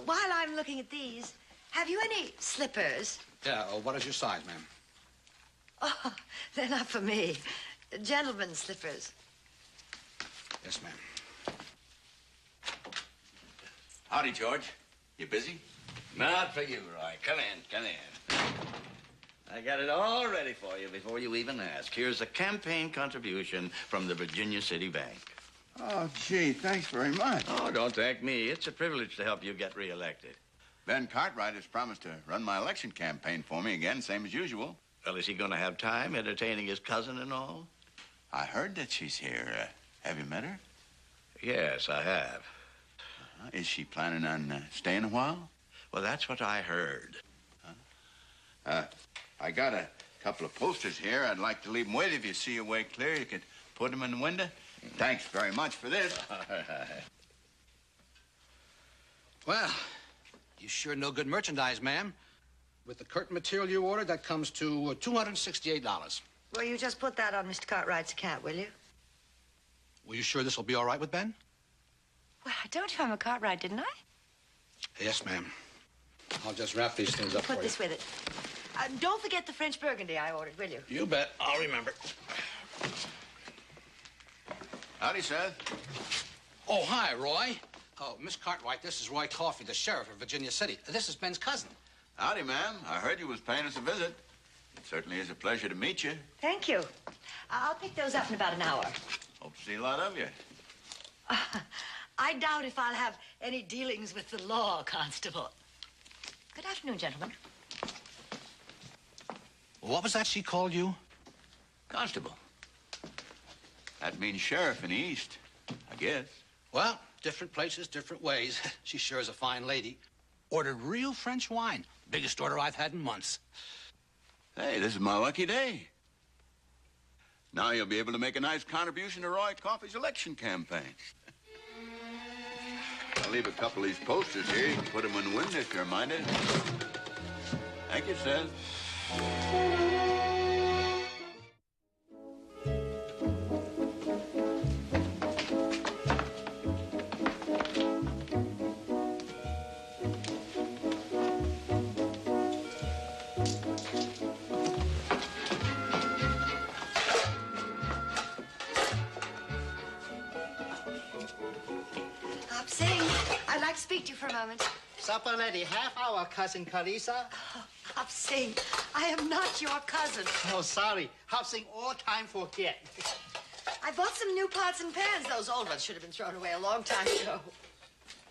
while I'm looking at these, have you any slippers? Yeah, what is your size, ma'am? Oh, they're not for me. Gentlemen's slippers. Yes, ma'am. Howdy, George. You busy? Not for you, Roy. Come in, come in. I got it all ready for you before you even ask. Here's a campaign contribution from the Virginia City Bank. Oh, gee, thanks very much. Oh, don't thank me. It's a privilege to help you get reelected. Ben Cartwright has promised to run my election campaign for me again, same as usual. Well, is he going to have time entertaining his cousin and all? I heard that she's here. Have you met her? Yes, I have. Is she planning on staying a while? Well, that's what I heard. I got a couple of posters here. I'd like to leave them with you. If you see your way clear, you could put them in the window. Thanks very much for this. Well, you sure know good merchandise, ma'am. With the curtain material you ordered, that comes to $268. Well, you just put that on Mr. Cartwright's account, will you? Were you sure this will be all right with Ben? Well, I told you I'm a Cartwright, didn't I? Yes, ma'am. I'll just wrap these things up for you. Put this with it. Don't forget the French Burgundy I ordered, will you? You bet. I'll remember. Howdy, Seth. Oh, hi, Roy. Oh, Miss Cartwright, this is Roy Coffey, the sheriff of Virginia City. This is Ben's cousin. Howdy, ma'am. I heard you was paying us a visit. It certainly is a pleasure to meet you. Thank you. I'll pick those up in about an hour. Hope to see a lot of you. I doubt if I'll have any dealings with the law, Constable. Good afternoon, gentlemen. What was that she called you? Constable. That means sheriff in the East, I guess. Well, different places, different ways. She sure is a fine lady. Ordered real French wine. Biggest order I've had in months. Hey, this is my lucky day. Now you'll be able to make a nice contribution to Roy Coffey's election campaign. I'll leave a couple of these posters here. You can put them in the window if you're minded. Thank you, Seth. I'd like to speak to you for a moment. Supper ready. Half hour, Cousin Clarissa. Oh, Hop Sing, I am not your cousin. Oh, sorry. Hop Sing all time forget. I bought some new pots and pans. Those old ones should have been thrown away a long time ago.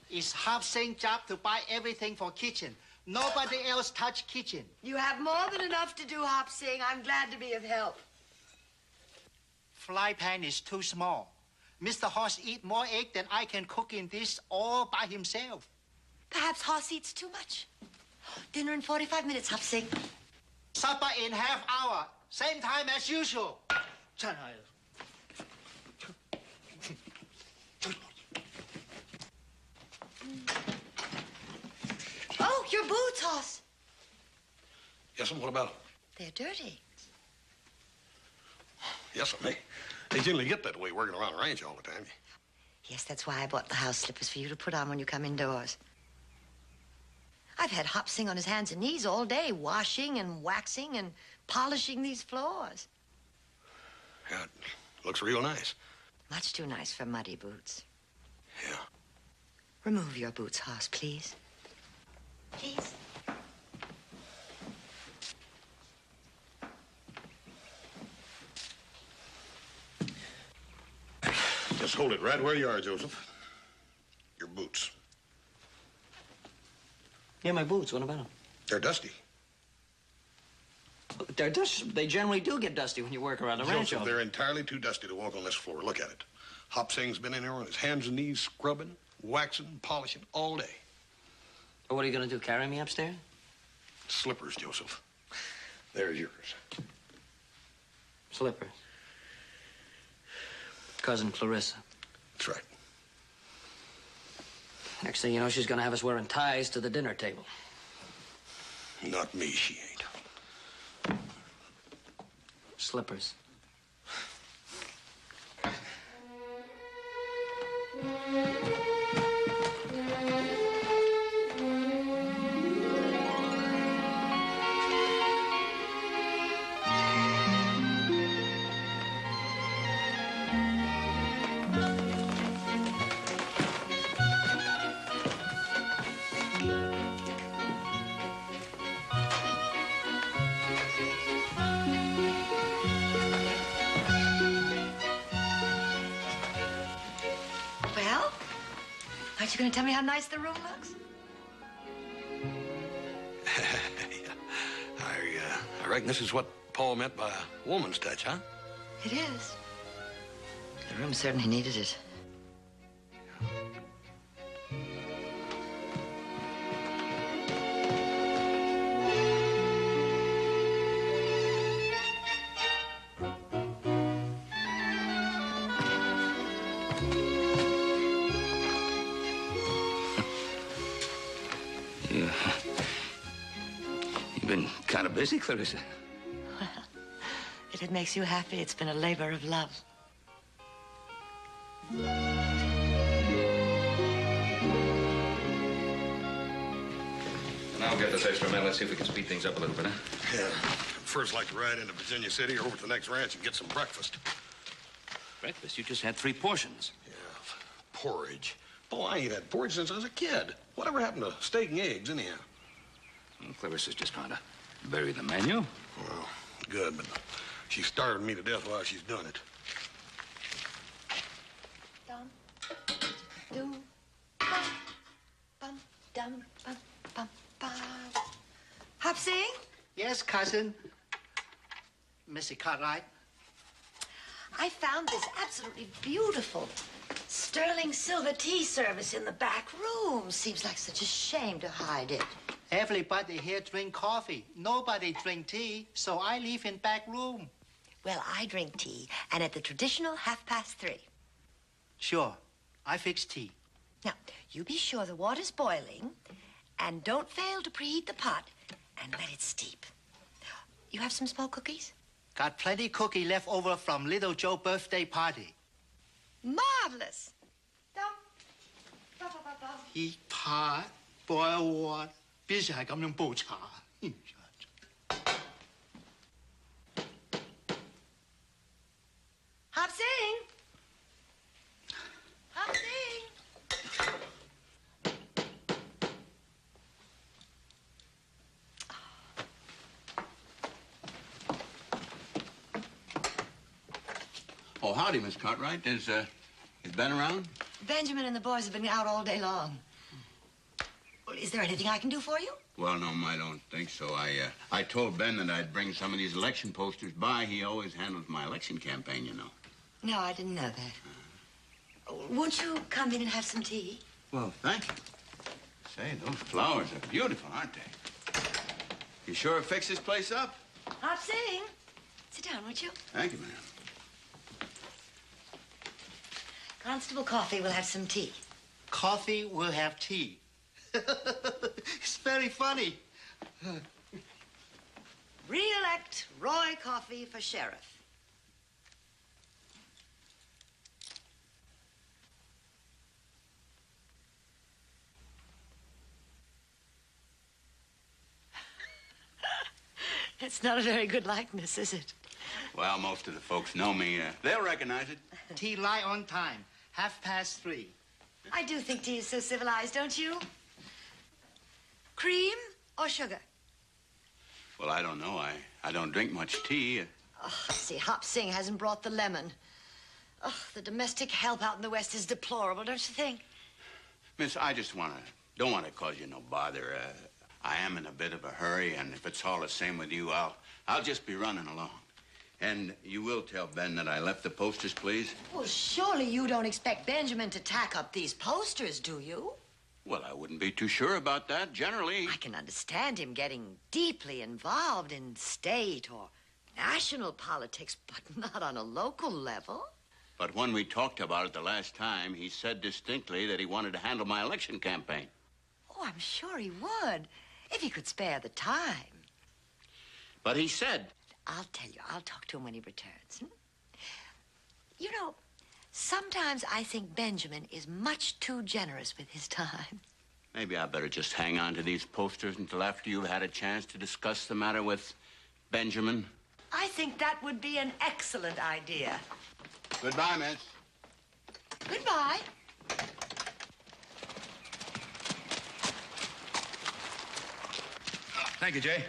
It's Hop Sing's job to buy everything for kitchen. Nobody else touch kitchen. You have more than enough to do, Hop Sing. I'm glad to be of help. Fry pan is too small. Mr. Hoss eat more egg than I can cook in this all by himself. Perhaps Hoss eats too much. Dinner in 45 minutes, Hop Sing. Supper in half hour. Same time as usual. Oh, your boots, Hoss. Yes, what about them? They're dirty. Yes, they generally get that way working around the range all the time. Yes, that's why I bought the house slippers for you to put on when you come indoors. I've had Hop Sing on his hands and knees all day, washing and waxing and polishing these floors. Yeah, I'd Looks real nice. Much too nice for muddy boots. Yeah. Remove your boots, Hoss, please. Please. Just hold it right where you are, Joseph. Your boots. Yeah, my boots. What about them? They're dusty. They're dusty. They generally do get dusty when you work around the ranch. Joseph, they're entirely too dusty to walk on this floor. Look at it. Hop Sing's been in here on his hands and knees, scrubbing, waxing, polishing all day. Well, what are you going to do, carry me upstairs? Slippers, Joseph. There's yours. Slippers. Cousin Clarissa. That's right. Next thing you know, she's going to have us wearing ties to the dinner table. Not me, she ain't. Slippers. Well, aren't you going to tell me how nice the room looks? I reckon this is what Paul meant by a woman's touch, huh? It is. The room certainly needed it. You've been kind of busy, Clarissa. Well, if it makes you happy, it's been a labor of love. Now get this extra men. Let's see if we can speed things up a little bit, huh? Yeah. First, like to ride into Virginia City or over to the next ranch and get some breakfast. Breakfast? You just had 3 portions. Yeah, porridge. Oh, I ain't had porridge since I was a kid. Whatever happened to steak and eggs, anyhow? Well, Clarissa's just trying to vary the menu. Well, good, but she starved me to death while she's done it. Dum, do, bum, dum, bum, bum, bum. Hop Sing? Yes, cousin. Missy Cartwright? I found this absolutely beautiful sterling silver tea service in the back room. Seems like such a shame to hide it. Everybody here drink coffee. Nobody drink tea, so I leave in back room. Well, I drink tea, and at the traditional 3:30. Sure, I fix tea. Now, you be sure the water's boiling, and don't fail to preheat the pot, and let it steep. You have some small cookies? Got plenty cookie left over from little Joe's birthday party. Marvelous. Dum, ba, ba, ba, ba. Heat pot, boil water. 邊時係咁樣煲茶？ Hop Sing! Hop Sing! Oh, howdy, Miss Cartwright. Is Ben around? Benjamin and the boys have been out all day long. Well, is there anything I can do for you? Well, no, I don't think so. I told Ben that I'd bring some of these election posters by. He always handles my election campaign, you know. No, I didn't know that. Won't you come in and have some tea? Well, thank you. Say, those flowers are beautiful, aren't they? You sure fix this place up? Hop Sing! Sit down, won't you? Thank you, ma'am. Constable Coffee will have some tea. Coffee will have tea. It's very funny. Re-elect Roy Coffee for sheriff. It's not a very good likeness, is it? Well, most of the folks know me. They'll recognize it. Tea right on time. 3:30. I do think tea is so civilized, don't you? Cream or sugar? Well, I don't know. I don't drink much tea. Oh, see, Hop Sing hasn't brought the lemon. Oh, the domestic help out in the West is deplorable, don't you think? Miss, I just don't want to cause you no bother. I am in a bit of a hurry, and if it's all the same with you, I'll just be running along. And you will tell Ben that I left the posters, please? Well, surely you don't expect Benjamin to tack up these posters, do you? Well, I wouldn't be too sure about that, generally. I can understand him getting deeply involved in state or national politics, but not on a local level. But when we talked about it the last time, he said distinctly that he wanted to handle my election campaign. Oh, I'm sure he would, if he could spare the time. But he said... I'll tell you, I'll talk to him when he returns. You know, sometimes I think Benjamin is much too generous with his time. Maybe I better just hang on to these posters until after you've had a chance to discuss the matter with Benjamin. I think that would be an excellent idea. Goodbye, miss. Goodbye. Thank you, Jay.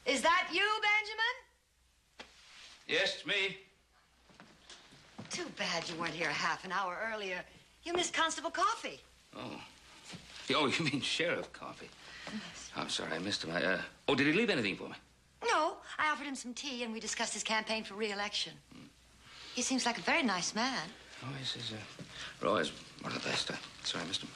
Is that you, Benjamin? Yes, it's me. Too bad you weren't here a half an hour earlier. You missed Constable Coffee. Oh, you mean Sheriff Coffee? Yes. I'm sorry, I missed him. Oh, did he leave anything for me? No, I offered him some tea, and we discussed his campaign for re-election. He seems like a very nice man. Oh, he's Roy's one of the best. Sorry, I missed him.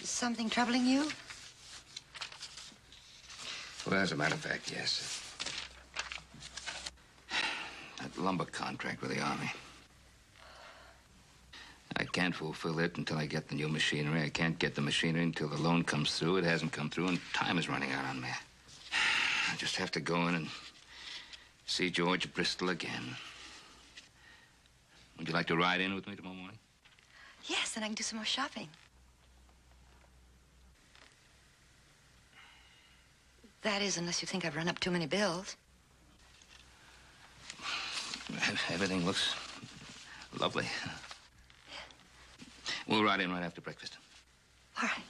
Something troubling you? Well, as a matter of fact, yes. That lumber contract with the Army. I can't fulfill it until I get the new machinery. I can't get the machinery until the loan comes through. It hasn't come through, and time is running out on me. I just have to go in and see George Bristol again. Would you like to ride in with me tomorrow morning? Yes, and I can do some more shopping. That is, unless you think I've run up too many bills. Everything looks lovely. We'll ride in right after breakfast. All right.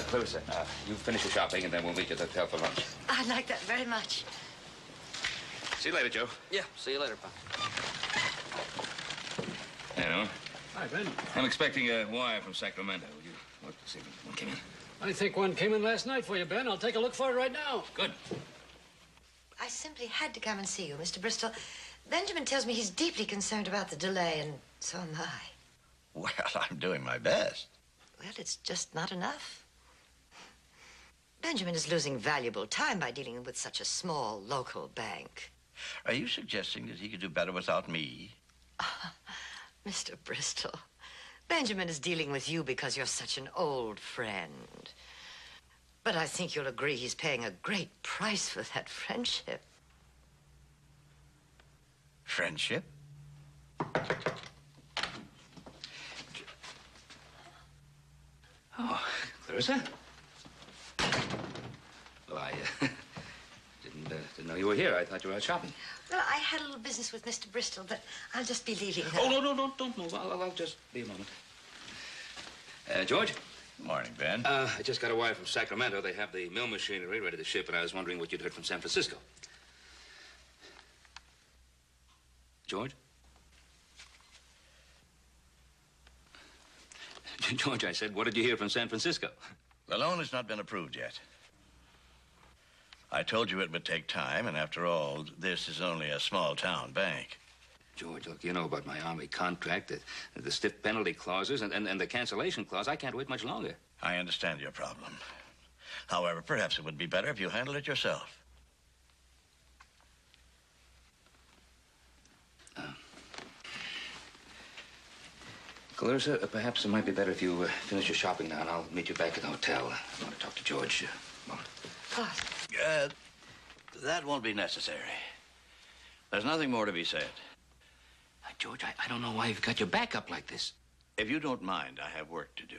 Clarissa, you finish your shopping, and then we'll meet you at the hotel for lunch. I'd like that very much. See you later, Joe. Yeah, see you later, Pop. Hello. Hi, Ben. I'm expecting a wire from Sacramento. Will you look to see if one came in? I think one came in last night for you, Ben. I'll take a look for it right now. Good. I simply had to come and see you, Mr. Bristol. Benjamin tells me he's deeply concerned about the delay, and so am I. Well, I'm doing my best. Well, it's just not enough. Benjamin is losing valuable time by dealing with such a small local bank. Are you suggesting that he could do better without me? Mr. Bristol, Benjamin is dealing with you because you're such an old friend. But I think you'll agree he's paying a great price for that friendship. Friendship? Oh, Clarissa? Well, I didn't know you were here. I thought you were out shopping. Well, I had a little business with Mr. Bristol, but I'll just be leaving. Oh, no, don't move. I'll just be a moment. George? Morning, Ben. I just got a wire from Sacramento. They have the mill machinery ready to ship, and I was wondering what you'd heard from San Francisco. George? George, I said, what did you hear from San Francisco? The loan has not been approved yet. I told you it would take time, and after all, this is only a small-town bank. George, look, you know about my Army contract, the stiff penalty clauses, and the cancellation clause. I can't wait much longer. I understand your problem. However, perhaps it would be better if you handled it yourself. Clarissa, perhaps it might be better if you finish your shopping now, and I'll meet you back at the hotel. I want to talk to George a moment. That won't be necessary. There's nothing more to be said. George, I don't know why you've got your back up like this. If you don't mind, I have work to do.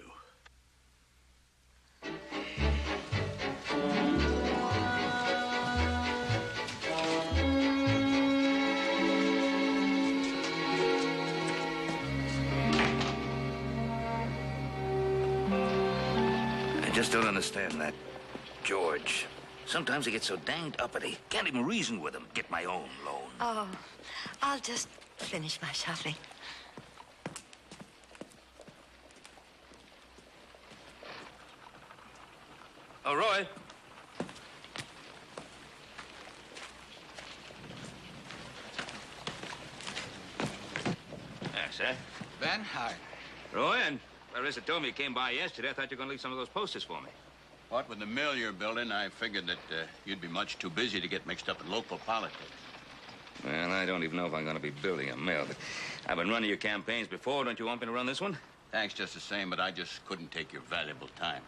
I just don't understand that George. Sometimes he gets so danged uppity. Can't even reason with him. Get my own loan. Oh, I'll just finish my shopping. Oh, Roy. There, sir. Ben, hi. Roy, and Clarissa told me you came by yesterday. I thought you were going to leave some of those posters for me. What with the mill you're building, I figured that you'd be much too busy to get mixed up in local politics. Well, I don't even know if I'm going to be building a mill, but I've been running your campaigns before. Don't you want me to run this one? Thanks just the same, but I just couldn't take your valuable time.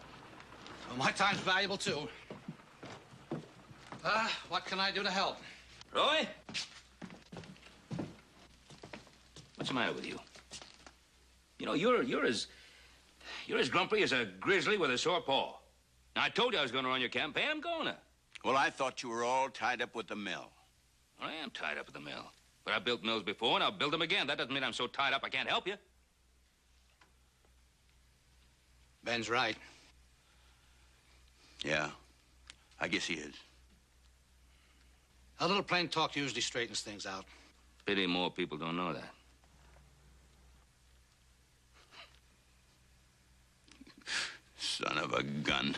Well, my time's valuable, too. What can I do to help? Roy? What's the matter with you? You know, you're as grumpy as a grizzly with a sore paw. Now, I told you I was going to run your campaign. I'm going to. Well, I thought you were all tied up with the mill. I am tied up with the mill. But I've built mills before, and I'll build them again. That doesn't mean I'm so tied up I can't help you. Ben's right. Yeah, I guess he is. A little plain talk usually straightens things out. Pity more people don't know that. Son of a gun.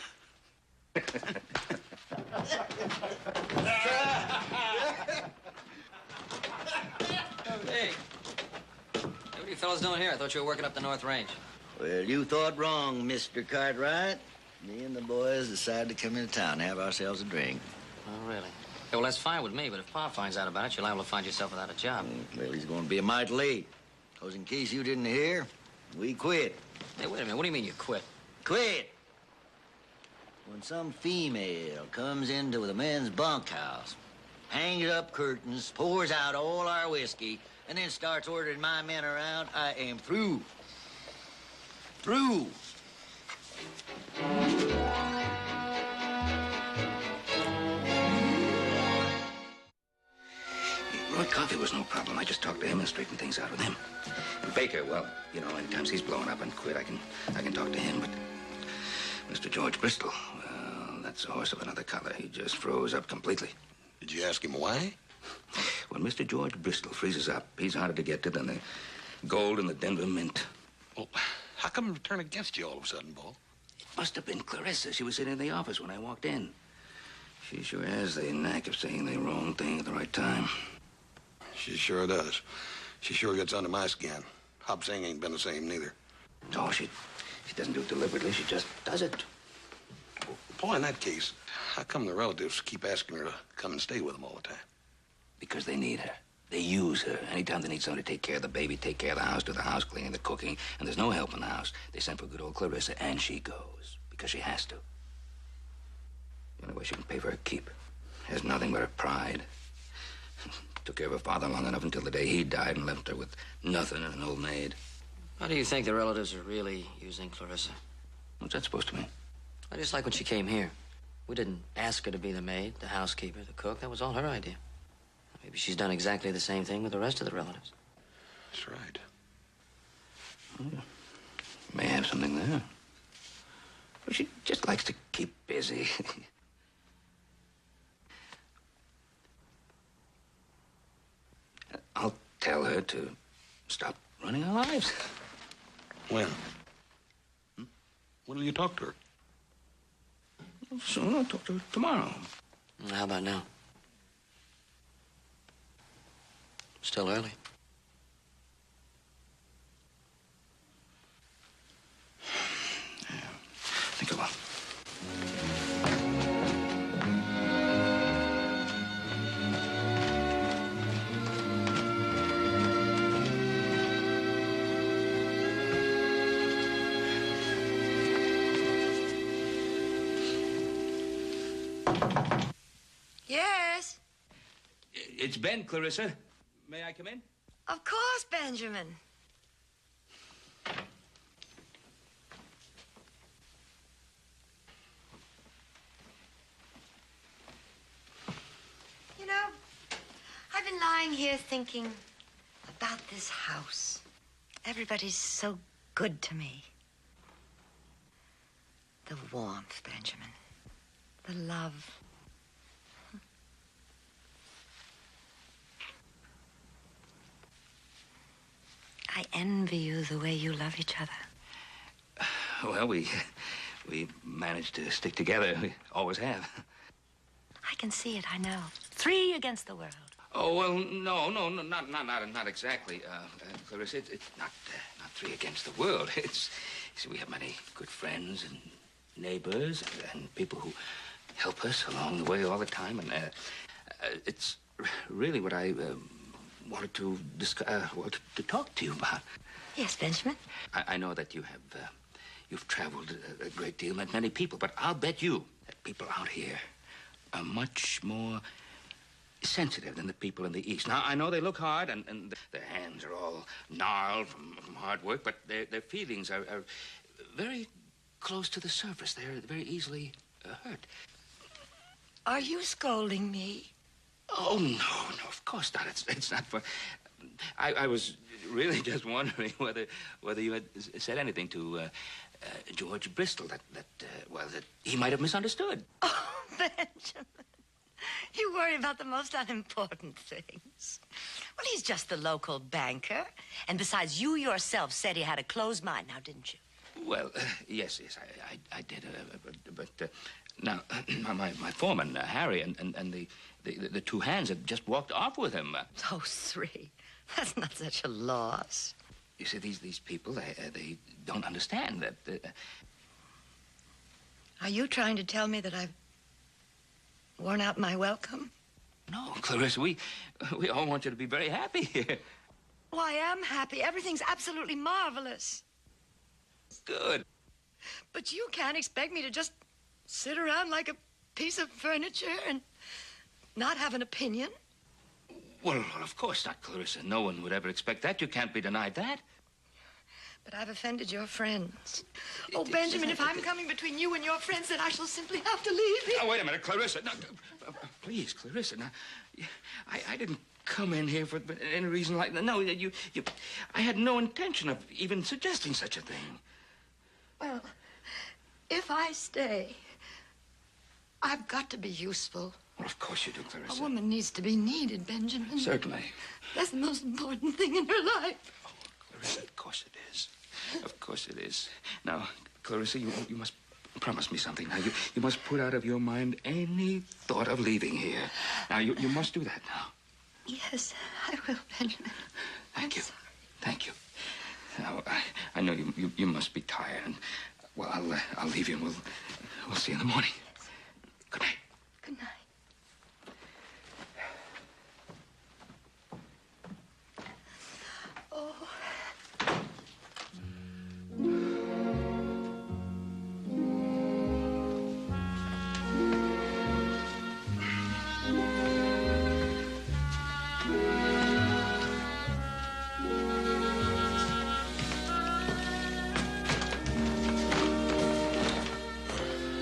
Hey. What are you fellas doing here? I thought you were working up the North Range. Well, you thought wrong, Mr. Cartwright. Me and the boys decided to come into town and have ourselves a drink. Oh, really? Yeah, well, that's fine with me, but if Pa finds out about it, you're liable to find yourself without a job. Well, he's going to be a mite late. Because in case you didn't hear, we quit. Hey, wait a minute. What do you mean you quit? Quit! When some female comes into the men's bunkhouse, hangs up curtains, pours out all our whiskey, and then starts ordering my men around, I am through. Through. Roy Coffey was no problem. I just talked to him and straightened things out with him. And Baker, well, you know, anytime he's blown up and quit, I can talk to him, but Mr. George Bristol, well, that's a horse of another color. He just froze up completely. Did you ask him why? When Mr. George Bristol freezes up, he's harder to get to than the gold in the Denver Mint. Well, how come it turned against you all of a sudden, Bull? It must have been Clarissa. She was sitting in the office when I walked in. She sure has the knack of saying the wrong thing at the right time. She sure does. She sure gets under my skin. Hop Sing ain't been the same neither. No, she doesn't do it deliberately. She just does it. Well, Paul, in that case, how come the relatives keep asking her to come and stay with them all the time? Because they need her. They use her. Anytime they need somebody to take care of the baby, take care of the house, do the house cleaning, the cooking, and there's no help in the house, they send for good old Clarissa, and she goes. Because she has to. The only way she can pay for her keep. Has nothing but her pride. Took care of her father long enough until the day he died and left her with nothing and an old maid. How do you think the relatives are really using Clarissa? What's that supposed to mean? I just like when she came here. We didn't ask her to be the maid, the housekeeper, the cook. That was all her idea. Maybe she's done exactly the same thing with the rest of the relatives. That's right. May have something there. But she just likes to keep busy. I'll tell to stop running our lives. When? When will you talk to her? Soon. I'll talk to her tomorrow. How about now? Still early. Think about it. Yes, It's Ben, Clarissa. May I come in? of course, Benjamin. You know, I've been lying here thinking about this house. Everybody's so good to me. The warmth, Benjamin. The love. I envy you the way you love each other. Well, we managed to stick together. We always have. I can see it, I know. 3 against the world. Oh, well, no, not exactly, Clarissa. It's not 3 against the world. It's, you see, we have many good friends and neighbors and people who help us along the way all the time. And it's really what I wanted to discuss, to talk to you about. Yes, Benjamin. I know that you've traveled a great deal, met many people, but I'll bet you that people out here are much more sensitive than the people in the East. Now, I know they look hard, and their hands are all gnarled from hard work, but their feelings are very close to the surface. They're very easily hurt. Are you scolding me? Oh, no, of course not. It's not for... I was really just wondering whether you had said anything to George Bristol that he might have misunderstood. Oh, Benjamin. You worry about the most unimportant things. Well, he's just the local banker. And besides, you yourself said he had a closed mind, now didn't you? Well, yes, I did. But now, my foreman, Harry, and the 2 hands had just walked off with him. Those 3. That's not such a loss. You see, these people, they don't understand that... Are you trying to tell me that I've worn out my welcome? No, Clarissa, we all want you to be very happy here. Well, I am happy. Everything's absolutely marvelous. Good. But you can't expect me to just sit around like a piece of furniture and not have an opinion. Well, of course not, Clarissa. No one would ever expect that. You can't be denied that. But I've offended your friends. Oh, Benjamin, if I'm coming between you and your friends, then I shall simply have to leave. Now, wait a minute, Clarissa. No, please, Clarissa. Now, I didn't come in here for any reason like that. No, I had no intention of even suggesting such a thing. Well, if I stay, I've got to be useful. Well, of course you do, Clarissa. A woman needs to be needed, Benjamin. Certainly. That's the most important thing in her life. Oh, Clarissa, of course it is. Of course it is. Now, Clarissa, you must promise me something. Now, you must put out of your mind any thought of leaving here. Now, you must do that now. Yes, I will, Benjamin. Thank you. Thank you. Now, I know you must be tired, and, well, I'll leave you, and we'll see you in the morning. Yes. Good night. Good night. Oh.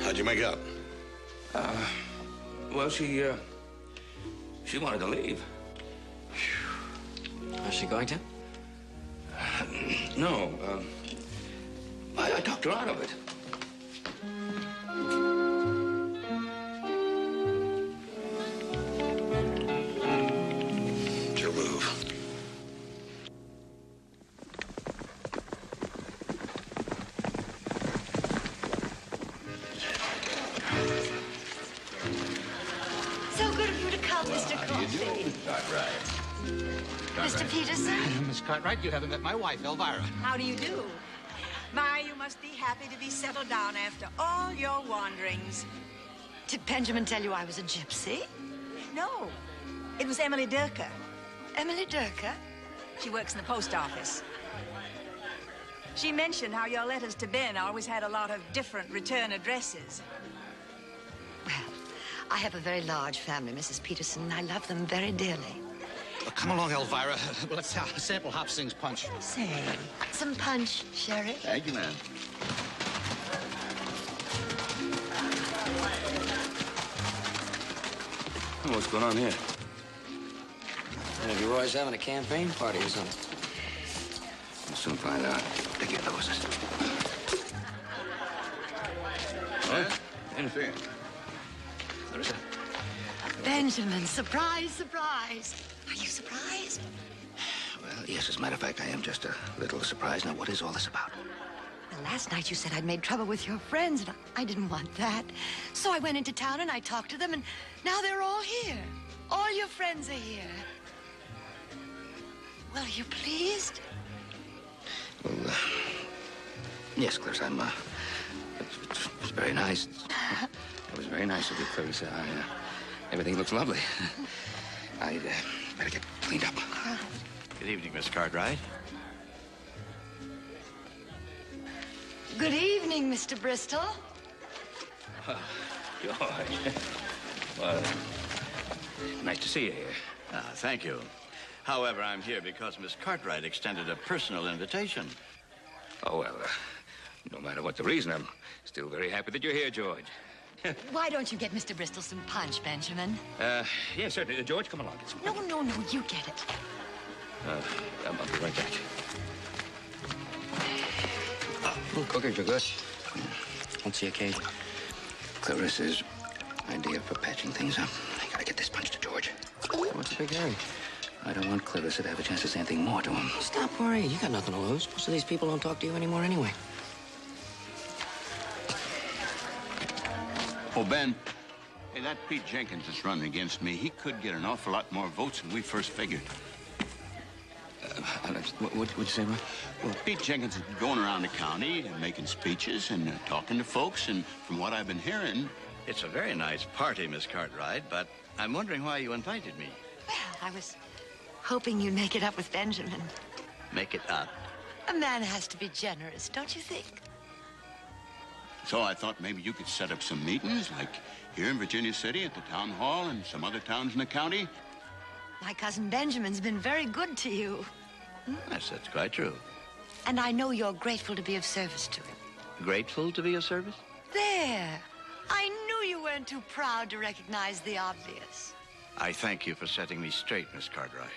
How'd you make out? Well, she wanted to leave. Is she going to? No, I talked her out of it. She'll move. Hello, Mr. How do you Coffey. do, Cartwright? Mr. Peterson? Miss Cartwright, you haven't met my wife, Elvira. How do you do? My, you must be happy to be settled down after all your wanderings. Did Benjamin tell you I was a gypsy? No, it was Emily Durker. Emily Durker? She works in the post office. She mentioned how your letters to Ben always had a lot of different return addresses. Well, I have a very large family, Mrs. Peterson, and I love them very dearly. Come along, Elvira. Let's sample Hop Sing's punch. Say, some punch, Sherry? Thank you, ma'am. What's going on here? Maybe Roy's having a campaign party or something. We'll soon find out. Take your noses. What? Interfere. Clarissa. Benjamin, surprise, surprise. Are you surprised? Well, yes, as a matter of fact, I am just a little surprised. Now, what is all this about? Well, last night you said I'd made trouble with your friends, and I didn't want that. So I went into town and I talked to them, and now they're all here. All your friends are here. Well, are you pleased? Well, yes, Clarissa, I'm, it's very nice. It was very nice of you, Clarissa. Everything looks lovely. I'd better get cleaned up. Good evening, Miss Cartwright. Good evening, Mr. Bristol. George. Well, nice to see you here. Thank you. However, I'm here because Miss Cartwright extended a personal invitation. Oh, well, no matter what the reason, I'm still very happy that you're here, George. Why don't you get Mr. Bristol some punch, Benjamin? Yes, certainly. George, come along. Get some. No, you get it. I'll be right back. Cookers are good. What's the occasion? Clarissa's idea for patching things up. I gotta get this punch to George. What's the big hurry? I don't want Clarissa to have a chance to say anything more to him. Stop worrying. You got nothing to lose. Most of these people don't talk to you anymore anyway. Oh, Ben. Hey, that Pete Jenkins that's running against me, he could get an awful lot more votes than we first figured. What'd you say, Roy? Well, Pete Jenkins is going around the county and making speeches and talking to folks, and from what I've been hearing... It's a very nice party, Miss Cartwright, but I'm wondering why you invited me. Well, I was hoping you'd make it up with Benjamin. Make it up. A man has to be generous, don't you think? So I thought maybe you could set up some meetings, like here in Virginia City at the town hall and some other towns in the county. My cousin Benjamin's been very good to you. Yes, that's quite true. And I know you're grateful to be of service to him. Grateful to be of service? There. I knew you weren't too proud to recognize the obvious. I thank you for setting me straight, Miss Cartwright.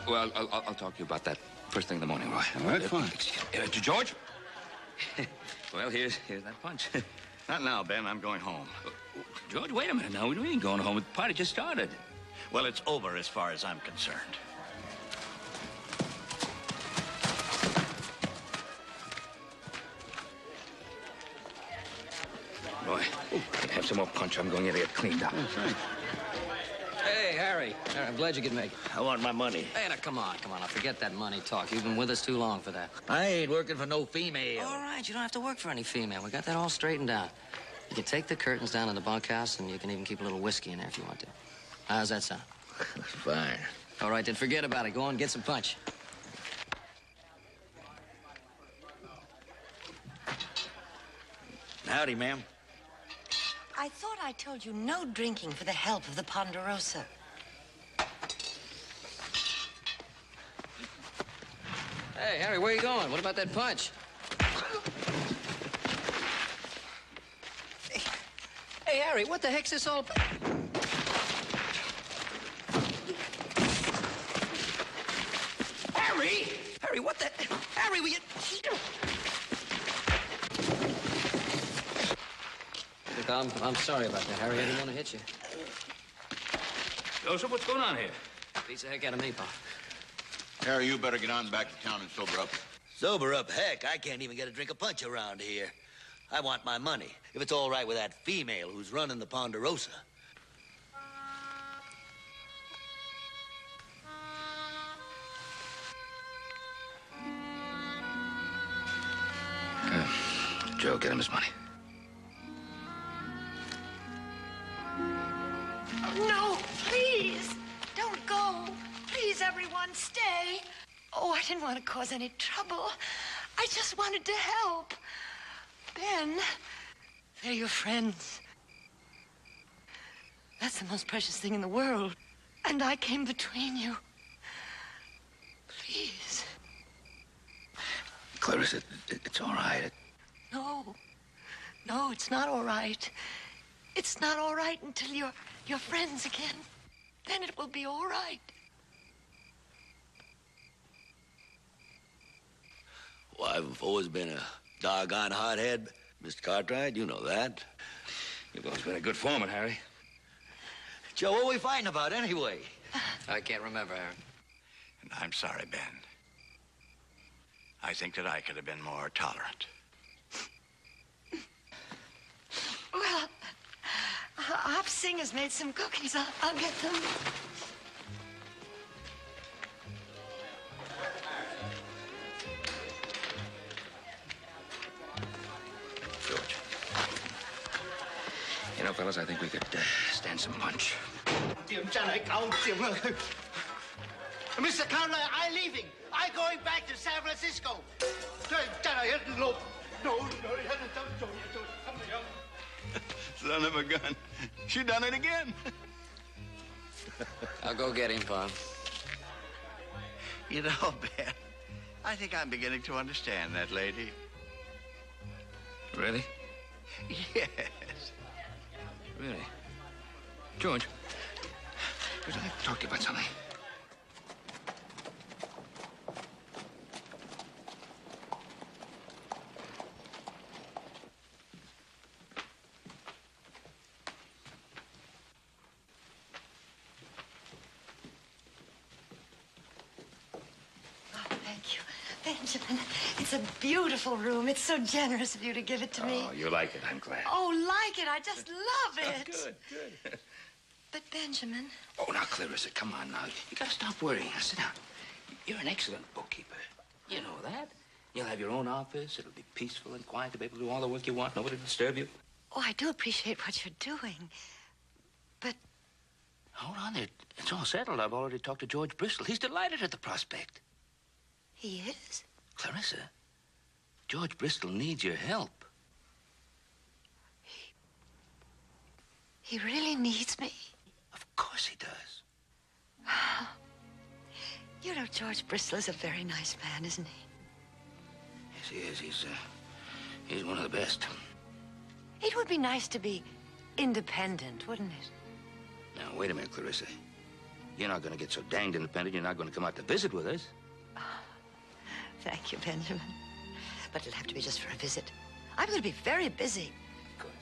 Well, I'll talk to you about that first thing in the morning, Roy. All right, fine. To George? Well, here's that punch. Not now, Ben. I'm going home. George, wait a minute now. We ain't going home. The party just started. Well, it's over as far as I'm concerned. Roy, have some more punch. I'm going in to get cleaned up. That's right. Hey, Harry. I'm glad you could make it. I want my money. Hey, now, come on. Now, forget that money talk. You've been with us too long for that. I ain't working for no female. All right, you don't have to work for any female. We got that all straightened out. You can take the curtains down in the bunkhouse, and you can even keep a little whiskey in there if you want to. How's that sound? Fine. All right, then forget about it. Go on and get some punch. Howdy, ma'am. I thought I told you no drinking for the help of the Ponderosa. Hey, Harry, where are you going? What about that punch? Hey, Harry, what the heck's this all... Harry! Harry, what the... Harry, will you... Look, I'm sorry about that, Harry. I didn't want to hit you. Joseph, what's going on here? Beats the heck out of me, Pop. Harry, you better get on back to town and sober up. Sober up, heck. I can't even get a drink of punch around here. I want my money. If it's all right with that female who's running the Ponderosa. Joe, get him his money. No, please. Don't go. Please, everyone, stay. Oh, I didn't want to cause any trouble. I just wanted to help. Ben, they're your friends. That's the most precious thing in the world. And I came between you. Please. Clarissa, it's all right. No. No, it's not all right. It's not all right until you're friends again. Then it will be all right. Well, I've always been a doggone hothead, Mr. Cartwright. You know that. You've always been a good foreman, Harry. Joe, what are we fighting about anyway? I can't remember, Harry. And I'm sorry, Ben. I think that I could have been more tolerant. Well, Hop Sing has made some cookies. I'll get them. George. You know, fellas, I think we could stand some punch. Mr. Cartwright, I'm leaving. I'm going back to San Francisco. Son of a gun. She done it again. I'll go get him, Pa. You know, Ben, I think I'm beginning to understand that lady. Really? Yes. Really? George, I'd like to talk to you about something. Benjamin, it's a beautiful room. It's so generous of you to give it to me. Oh, you like it. I'm glad. Oh, like it. I just love it. Good. But, Benjamin... Oh, now, Clarissa, come on now. You gotta stop worrying. Now, sit down. You're an excellent bookkeeper. You know that. You'll have your own office. It'll be peaceful and quiet to be able to do all the work you want. Nobody to disturb you. Oh, I do appreciate what you're doing. But... Hold on. It's all settled. I've already talked to George Bristol. He's delighted at the prospect. He is? Clarissa, George Bristol needs your help. He really needs me? Of course he does. You know, George Bristol is a very nice man, isn't he? Yes, he is. He's one of the best. It would be nice to be independent, wouldn't it? Now, wait a minute, Clarissa. You're not going to get so danged independent you're not going to come out to visit with us. Thank you, Benjamin. But it'll have to be just for a visit. I'm going to be very busy. Of course.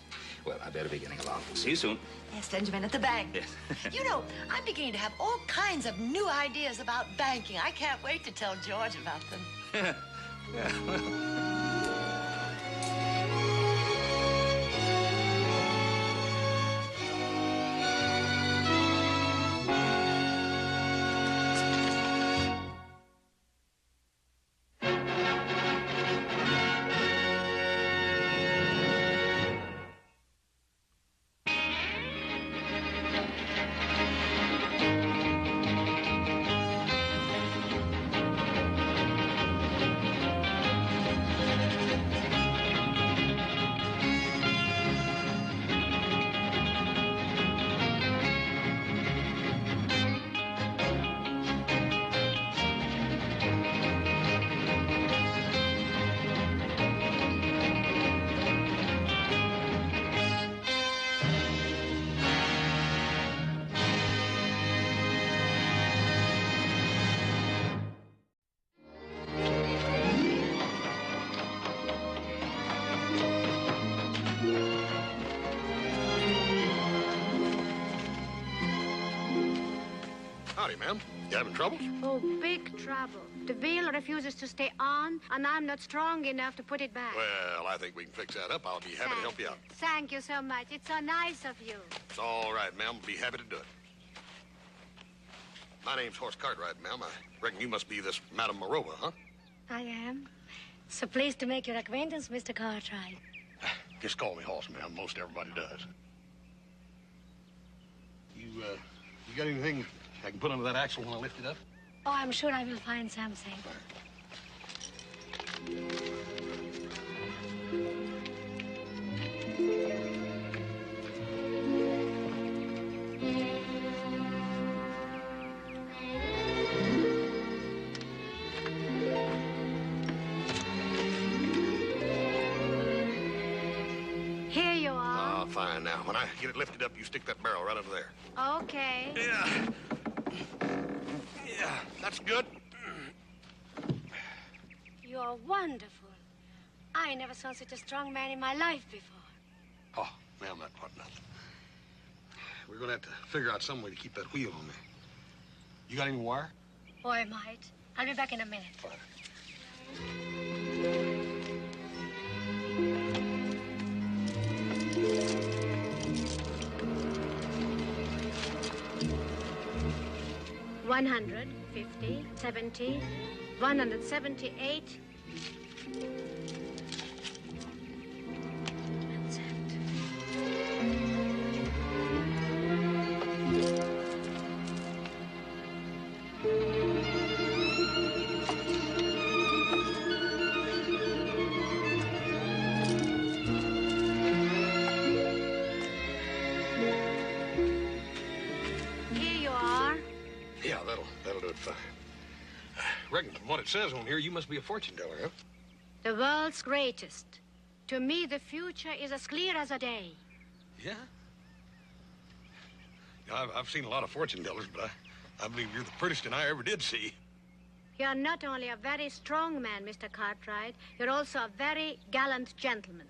Well, I better be getting along. See you soon. Yes, Benjamin, at the bank. Yes. You know, I'm beginning to have all kinds of new ideas about banking. I can't wait to tell George about them. Yeah. Howdy, ma'am. You having troubles? Oh, big trouble. The wheel refuses to stay on, and I'm not strong enough to put it back. Well, I think we can fix that up. I'll be happy to help you out. Thank you so much. It's so nice of you. It's all right, ma'am. Be happy to do it. My name's Horse Cartwright, ma'am. I reckon you must be this Madame Morova, huh? I am. So pleased to make your acquaintance, Mr. Cartwright. Just call me Hoss, ma'am. Most everybody does. You got anything I can put under that axle when I lift it up? Oh, I'm sure I will find something. Here you are. Oh, fine. Now, when I get it lifted up, you stick that barrel right under there. Okay. Yeah. Yeah, that's good. You're wonderful. I never saw such a strong man in my life before. Oh, ma'am, that wasn't nothing. We're going to have to figure out some way to keep that wheel on there. You got any wire? Oh, I might. I'll be back in a minute. Fine. 150, 70, 178. That's it. Here you are. Yeah, that'll do it fine. Reckon from what it says on here, you must be a fortune teller, huh? The world's greatest. To me, the future is as clear as a day. Yeah? I've seen a lot of fortune tellers, but I believe you're the prettiest one I ever did see. You're not only a very strong man, Mr. Cartwright, you're also a very gallant gentleman.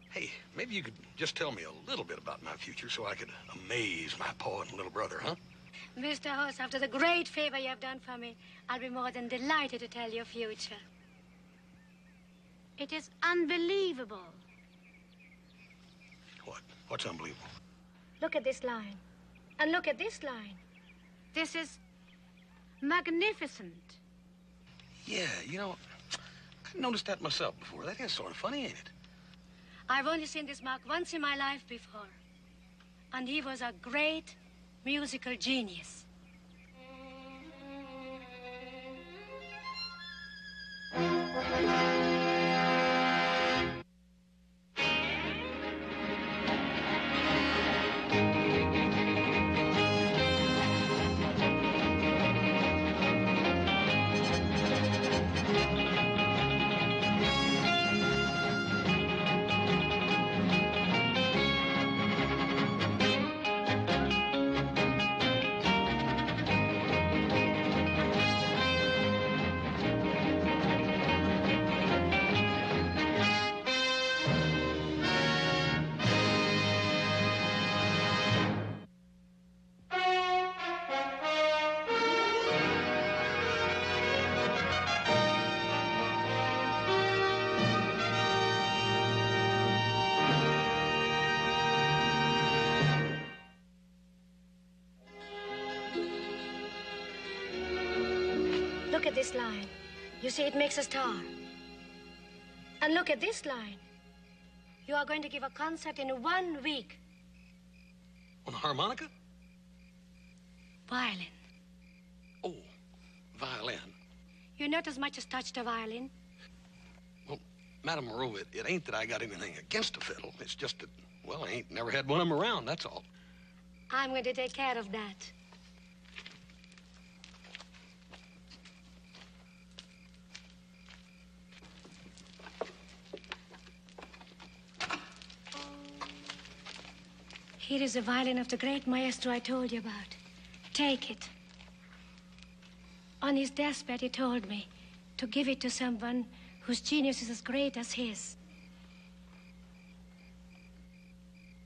Hey, maybe you could just tell me a little bit about my future so I could amaze my pa and little brother, huh? Mr. Hoss, after the great favor you have done for me, I'll be more than delighted to tell your future. It is unbelievable. What's unbelievable? Look at this line. And look at this line. This is magnificent. Yeah, you know, I noticed that myself before. That is sort of funny, ain't it? I've only seen this mark once in my life before. And he was a great musical genius. Look at this line. You see, it makes a star. And look at this line. You are going to give a concert in 1 week. On the harmonica? Violin. Oh, violin. You're not as much as touched a violin. Well, Madame Moreau, it ain't that I got anything against a fiddle. It's just that, well, I ain't never had one of them around, that's all. I'm going to take care of that. Here is the violin of the great maestro I told you about. Take it. On his deathbed, he told me to give it to someone whose genius is as great as his.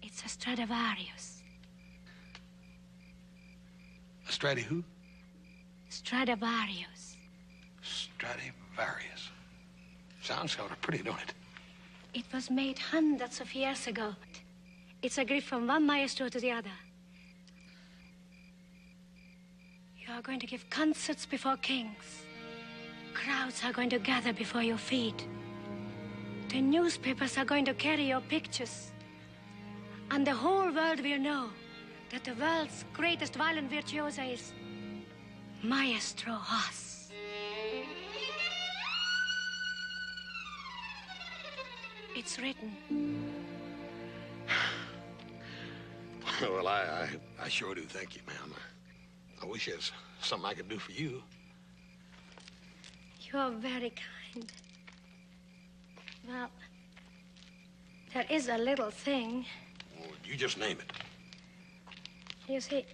It's a Stradivarius. A Stradi who? Stradivarius. Stradivarius. Sounds sort of pretty, don't it? It was made hundreds of years ago. It's a gift from one maestro to the other. You are going to give concerts before kings. Crowds are going to gather before your feet. The newspapers are going to carry your pictures. And the whole world will know that the world's greatest violin virtuoso is Maestro Haas. It's written. Well, I sure do thank you, ma'am. I wish there's something I could do for you. You're very kind. Well, there is a little thing. Well, you just name it. You see,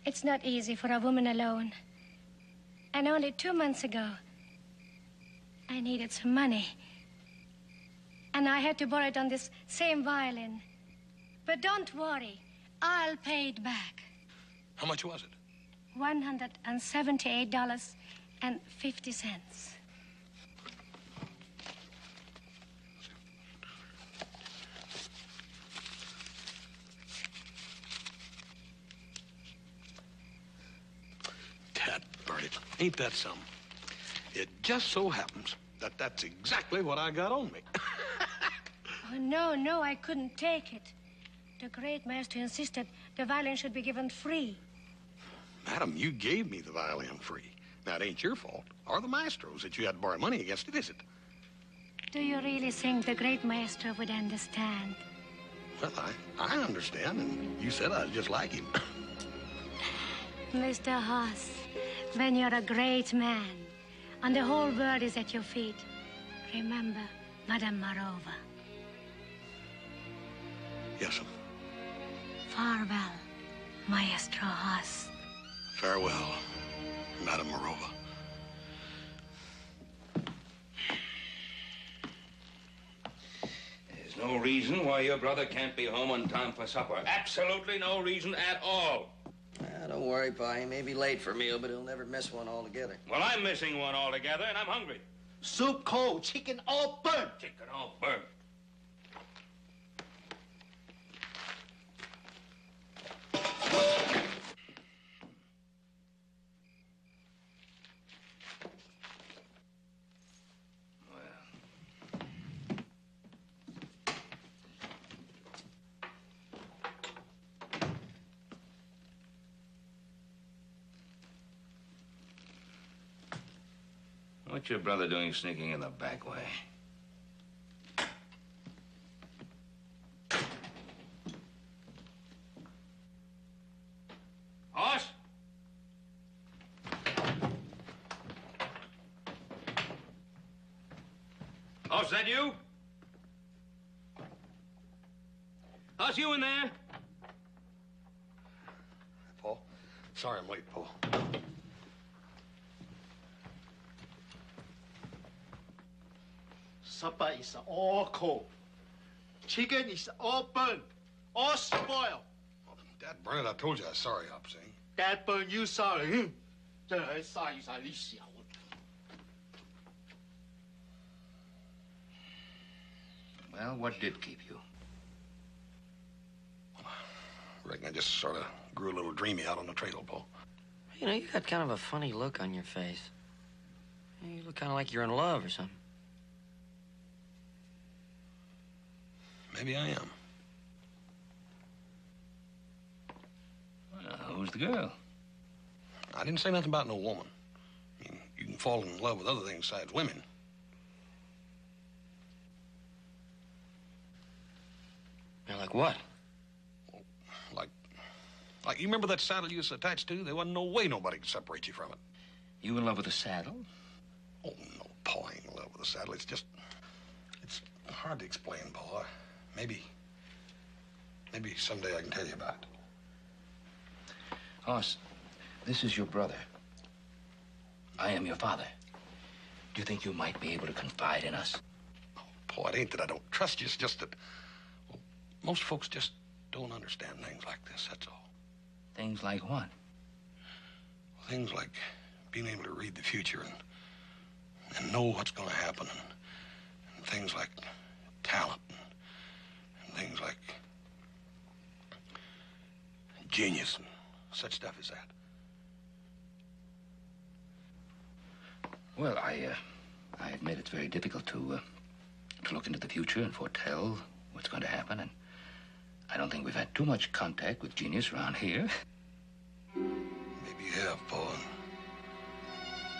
it's not easy for a woman alone. And only 2 months ago, I needed some money. And I had to borrow it on this same violin. But don't worry, I'll pay it back. How much was it? $178.50. Dad, burn it. Ain't that something? It just so happens that that's exactly what I got on me. Oh, no, I couldn't take it. The great master insisted the violin should be given free. Madam, you gave me the violin free. Now, it ain't your fault, or the maestro's, that you had to borrow money against it, is it? Do you really think the great maestro would understand? Well, I understand, and you said I was just like him. Mr. Haas, when you're a great man, and the whole world is at your feet, remember Madame Marova. Yes, sir. Farewell, Maestro Haas. Farewell, Madame Marova. There's no reason why your brother can't be home on time for supper. Absolutely no reason at all. Don't worry, Pa. He may be late for a meal, but he'll never miss one altogether. Well, I'm missing one altogether, and I'm hungry. Soup cold, chicken all burnt. Chicken all burnt. What's your brother doing sneaking in the back way? Hoss? Hoss, is that you? Hoss, you in there? Paul, sorry I'm late, Paul. Supper is all cold. Chicken is all burnt, all spoiled. Dad, burn it. I told you I was sorry, Opsy. Dad burn you sorry. 真係嘥晒啲時候。Well, what did keep you? Reckon I just sort of grew a little dreamy out on the trail, Paul. You know, you got kind of a funny look on your face. You look kind of like you're in love or something. Maybe I am. Well, who's the girl? I didn't say nothing about no woman. I mean, you can fall in love with other things besides women. Yeah, like what? Like, you remember that saddle you was attached to? There wasn't no way nobody could separate you from it. You in love with the saddle? Oh, no, Paul, I ain't in love with the saddle. It's hard to explain, Paul. Maybe someday I can tell you about it. Hoss, this is your brother. I am your father. Do you think you might be able to confide in us? Oh, Paul, it ain't that I don't trust you. It's just that, well, most folks just don't understand things like this, that's all. Things like what? Things like being able to read the future and know what's going to happen, and things like talent, and things like genius and such stuff as that. Well, I admit it's very difficult to look into the future and foretell what's going to happen, and I don't think we've had too much contact with genius around here. Maybe you have, Paul.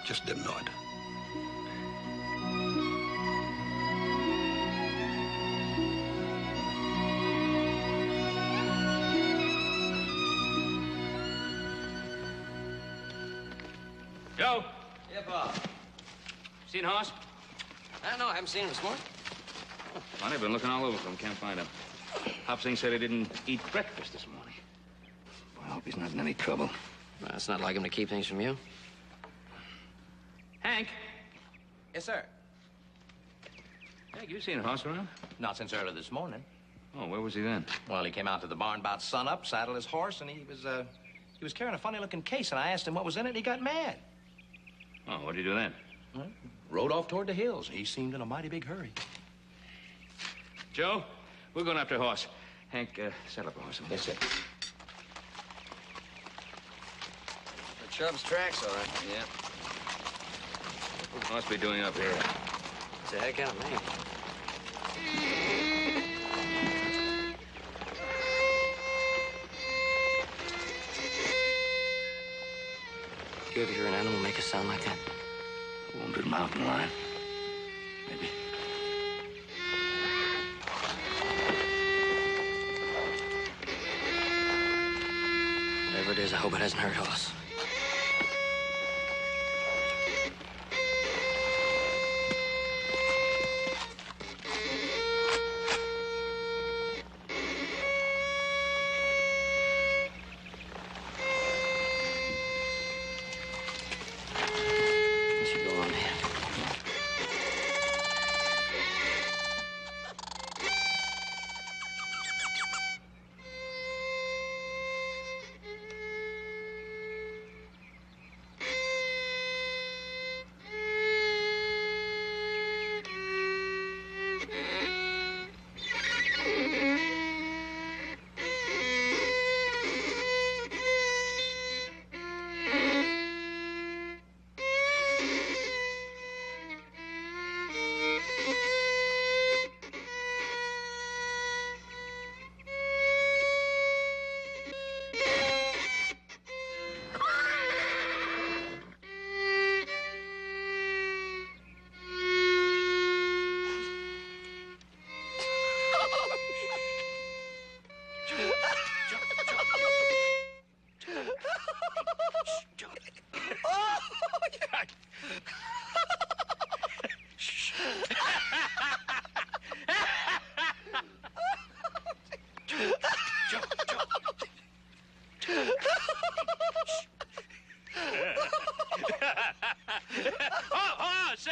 Just didn't know it. Joe, Yeah, Bob. seen Hoss? No, I haven't seen him this morning. Well, I've been looking all over for him. Can't find him. Hop Singh said he didn't eat breakfast this morning. Well, I hope he's not in any trouble. Well, it's not like him to keep things from you. Hank. Yes, sir. Hank, you seen Hoss around? Not since early this morning. Oh, where was he then? Well, he came out to the barn about sunup, saddled his horse, and he was carrying a funny-looking case, and I asked him what was in it, and he got mad. Oh, what'd he do then? Well, rode off toward the hills. He seemed in a mighty big hurry. Joe, we're going after Hoss. Hank, set up a horse. Yes, sir. The Chubb's tracks, all right. Yeah. What must be doing up here? It's a heck out of man. You ever hear an animal make a sound like that? A wounded mountain lion. Maybe. Whatever it is, I hope it hasn't hurt Hoss. You should go on ahead. Hoss!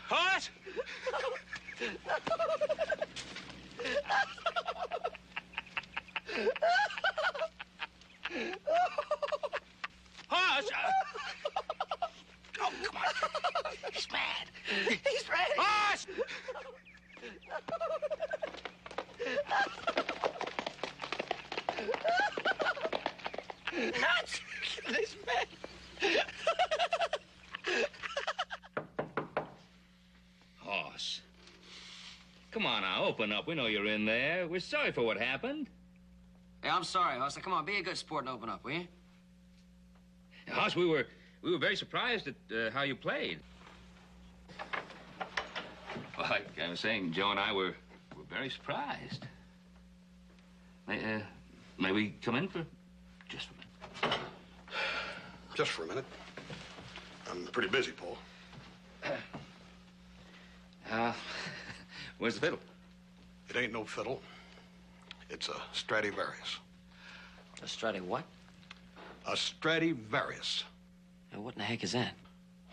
Hoss! Hoss! Oh, come on. He's mad. He's ready. Hoss! Nuts! This man. Hoss. Come on now, open up. We know you're in there. We're sorry for what happened. Hey, I'm sorry, Hoss. Now, come on, be a good sport and open up, will you? Hoss, we were very surprised at how you played. Well, like I was saying, Joe and I were very surprised. May we come in for just a minute? Just for a minute. I'm pretty busy, Paul. Where's the fiddle? It ain't no fiddle. It's a Stradivarius. A Strati what? A Stradivarius. Now, what in the heck is that?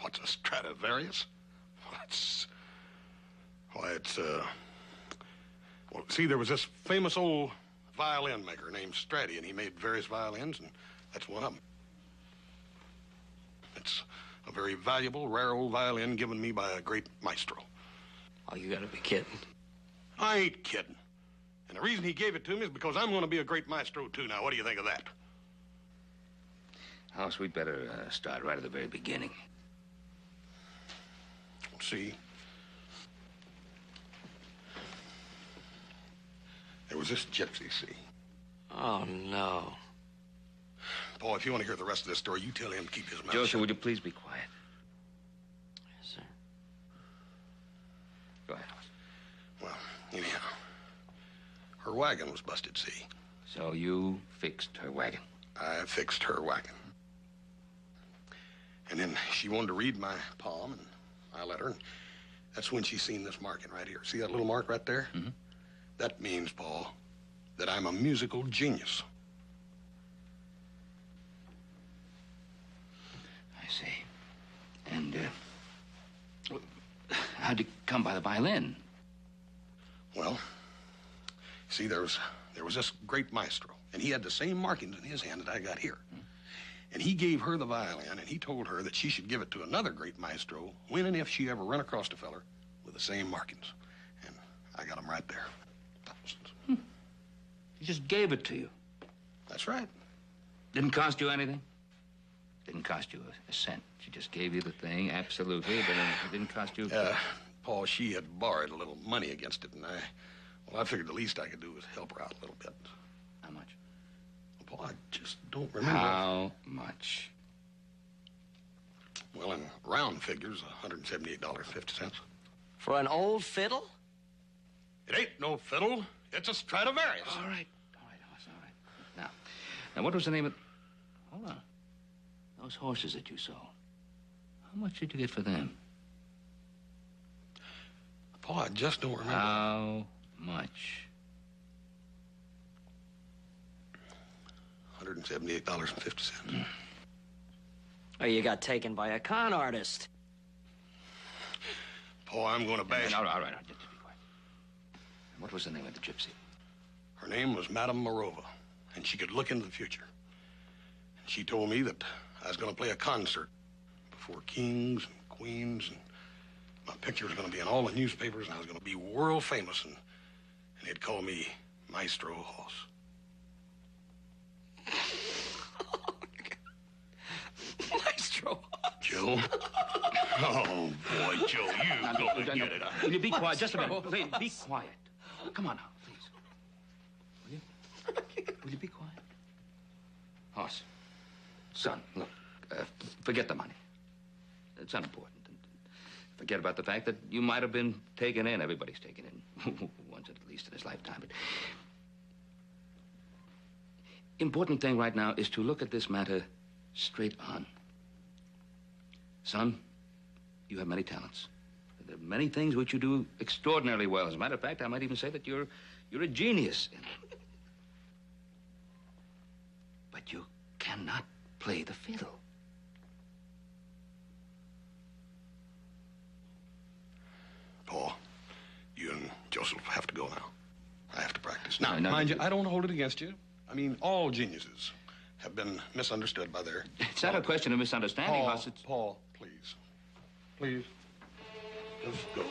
What's a Stradivarius? Well, see, there was this famous old violin maker named Strati, and he made various violins, and that's one of them. It's a very valuable, rare old violin given me by a great maestro. Oh, you gotta be kidding. I ain't kidding. And the reason he gave it to me is because I'm going to be a great maestro, too. Now, what do you think of that? Hoss, we'd better start right at the very beginning. see, there was this gypsy, see. Oh, no. Paul, if you want to hear the rest of this story, you tell him to keep his mouth Joseph, shut. would you please be quiet? Yes, sir. Go ahead. Well, anyhow, her wagon was busted, see. So you fixed her wagon? I fixed her wagon. And then she wanted to read my palm, and I let her. And that's when she seen this marking right here. See that little mark right there? Mm-hmm. That means, Paul, that I'm a musical genius. I see. And, how'd you come by the violin? Well, see, there was this great maestro, and he had the same markings in his hand that I got here. And he gave her the violin, and he told her that she should give it to another great maestro when and if she ever run across a feller with the same markings. And I got them right there. Thousands. He just gave it to you. That's right. Didn't cost you anything? Didn't cost you a cent. She just gave you the thing, absolutely, but it didn't cost you... Paul, she had borrowed a little money against it, and I figured the least I could do was help her out a little bit. How much? Paul, I just don't remember. How much? Well, in round figures, $178.50. For an old fiddle? It ain't no fiddle. It's a Stradivarius. All right, Hoss, all right. Now, what was the name of... Hold on. Those horses that you sold. How much did you get for them? Paul, I just don't remember. How much? $178.50. Oh, you got taken by a con artist. Paul, I'm going to bash... All right. Just be quiet. And what was the name of the gypsy? Her name was Madame Morova, and she could look into the future. And she told me that I was going to play a concert before kings and queens, and my picture was going to be in all the newspapers, and I was going to be world famous, and they'd call me Maestro Hoss. Maestro Hoss. Joe? Oh, boy, Joe, you go get it. Will you be quiet just a minute? Please, be quiet. Come on now, please. Will you be quiet? Hoss, son, look, forget the money. It's unimportant. Forget about the fact that you might have been taken in. Everybody's taken in once at least in his lifetime. But important thing right now is to look at this matter straight on. Son, you have many talents. There are many things which you do extraordinarily well. As a matter of fact, I might even say that you're a genius in them. But you cannot play the fiddle. Paul, you and Joseph have to go now. I have to practice. Now, mind you, I don't hold it against you. I mean, all geniuses have been misunderstood by their... It's not a question of misunderstanding, Paul, Hoss. Paul, please. Please. Just go.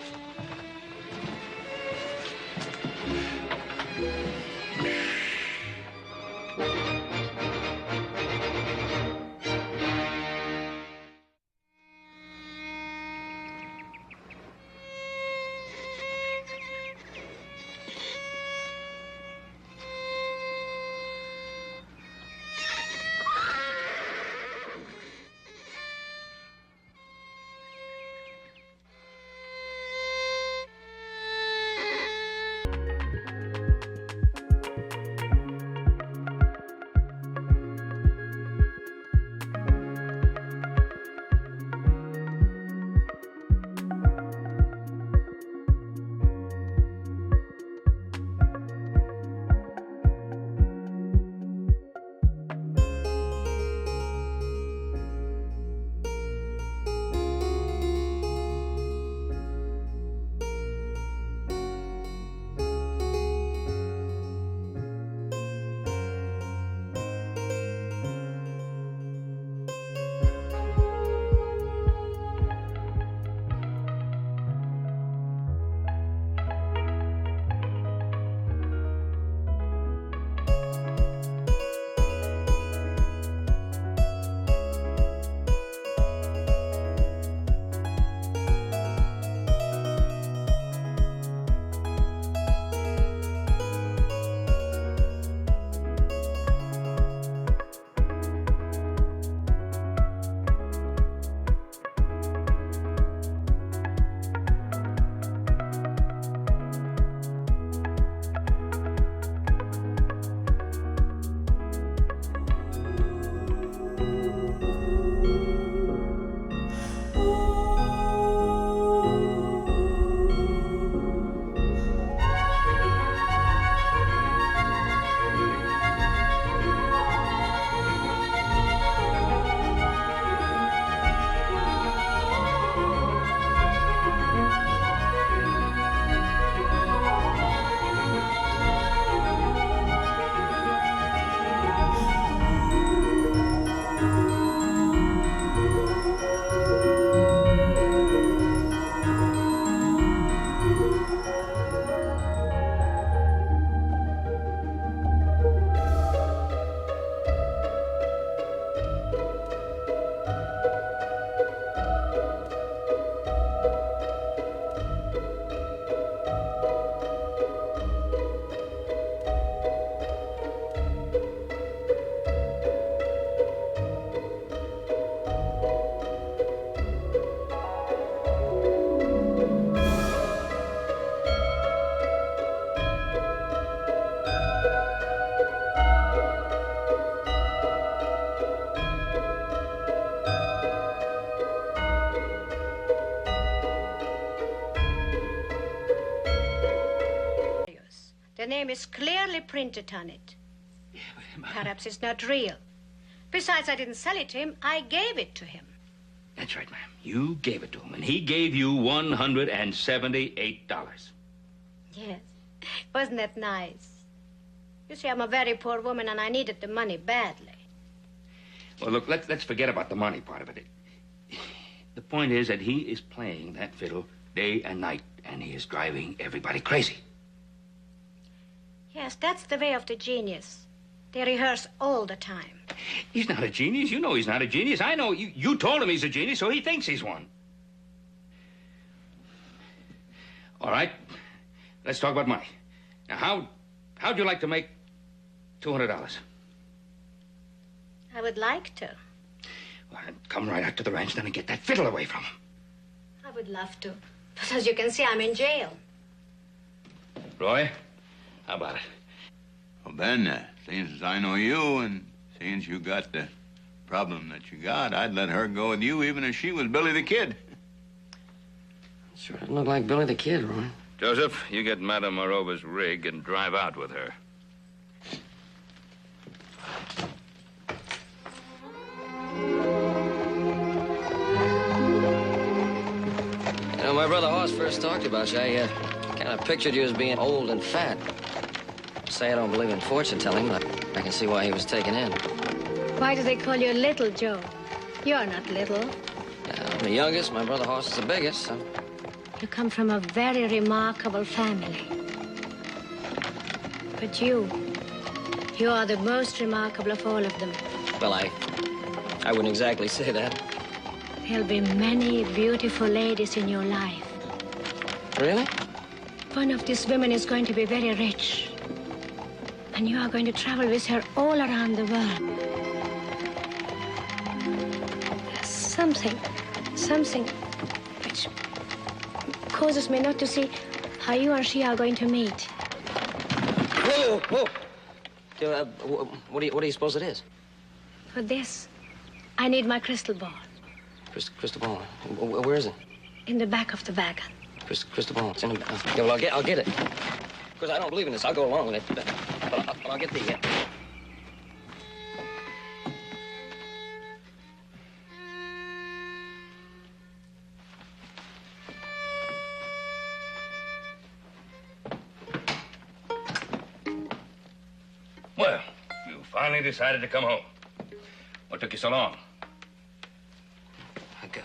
The name is clearly printed on it. Perhaps it's not real. Besides, I didn't sell it to him. I gave it to him. That's right, ma'am. You gave it to him, and he gave you $178. Yes. Wasn't that nice? You see, I'm a very poor woman, and I needed the money badly. Well, look, let's forget about the money part of it. The point is that he is playing that fiddle day and night, and he is driving everybody crazy. Yes, that's the way of the genius. They rehearse all the time. He's not a genius. You know he's not a genius. I know. You told him he's a genius, so he thinks he's one. All right. Let's talk about money. Now, how'd you like to make $200? I would like to. Well, then come right out to the ranch then and get that fiddle away from him. I would love to. But as you can see, I'm in jail. Roy, how about it? Well, Ben, seeing as I know you and seeing as you got the problem that you got, I'd let her go with you even if she was Billy the Kid. Sure doesn't look like Billy the Kid, Roy. Joseph, you get Madame Morova's rig and drive out with her. You know, my brother Hoss first talked about you. I kind of pictured you as being old and fat. Say I don't believe in fortune telling, but I can see why he was taken in. Why do they call you Little Joe? You're not little. I'm the youngest. My brother Hoss is the biggest, so... You come from a very remarkable family. But you are the most remarkable of all of them. Well, I wouldn't exactly say that. There'll be many beautiful ladies in your life. Really? One of these women is going to be very rich. And you are going to travel with her all around the world. There's something which causes me not to see how you and she are going to meet. Whoa, whoa. What do you suppose it is? For this, I need my crystal ball. Crystal ball. Where is it? In the back of the wagon. Crystal ball. It's in the... yeah, well, I'll get it. Because I don't believe in this. I'll go along with it. But I'll get the... Well, you finally decided to come home. What took you so long?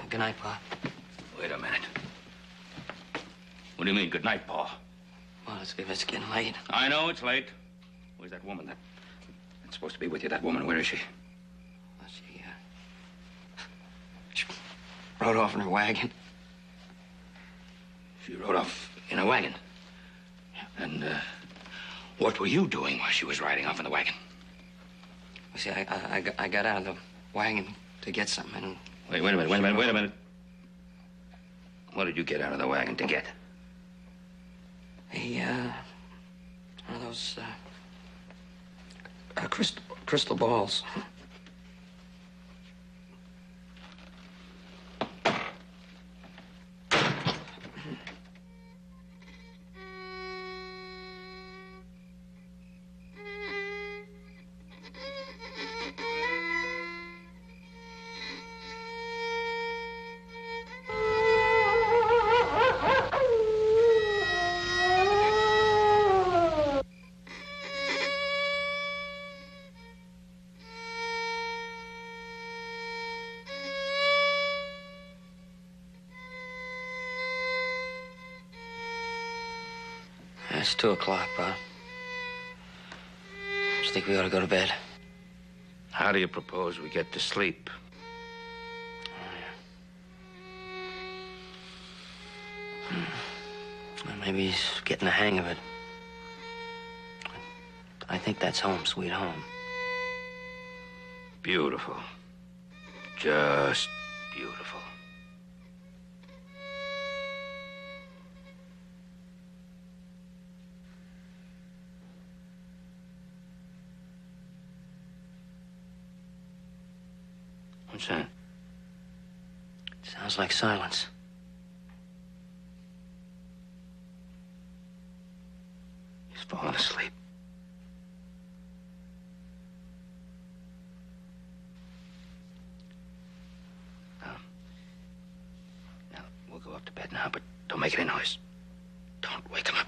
Good night, Pa. Wait a minute. What do you mean, good night, Pa? Well, it's getting late. I know it's late. Where's that woman that's supposed to be with you? That woman, where is she? Well, she rode off in her wagon. She rode off in a wagon? And, what were you doing while she was riding off in the wagon? You see, I got out of the wagon to get something, and... Wait a minute. What did you get out of the wagon to get? One of those, crystal balls. It's 2 o'clock, Pa. Just think we ought to go to bed. How do you propose we get to sleep? Well, maybe he's getting the hang of it. I think that's home, sweet home. Beautiful. Just beautiful. What's that? Sounds like silence. You He's fallen asleep. Now, we'll go up to bed now, but don't make any noise. Don't wake him up.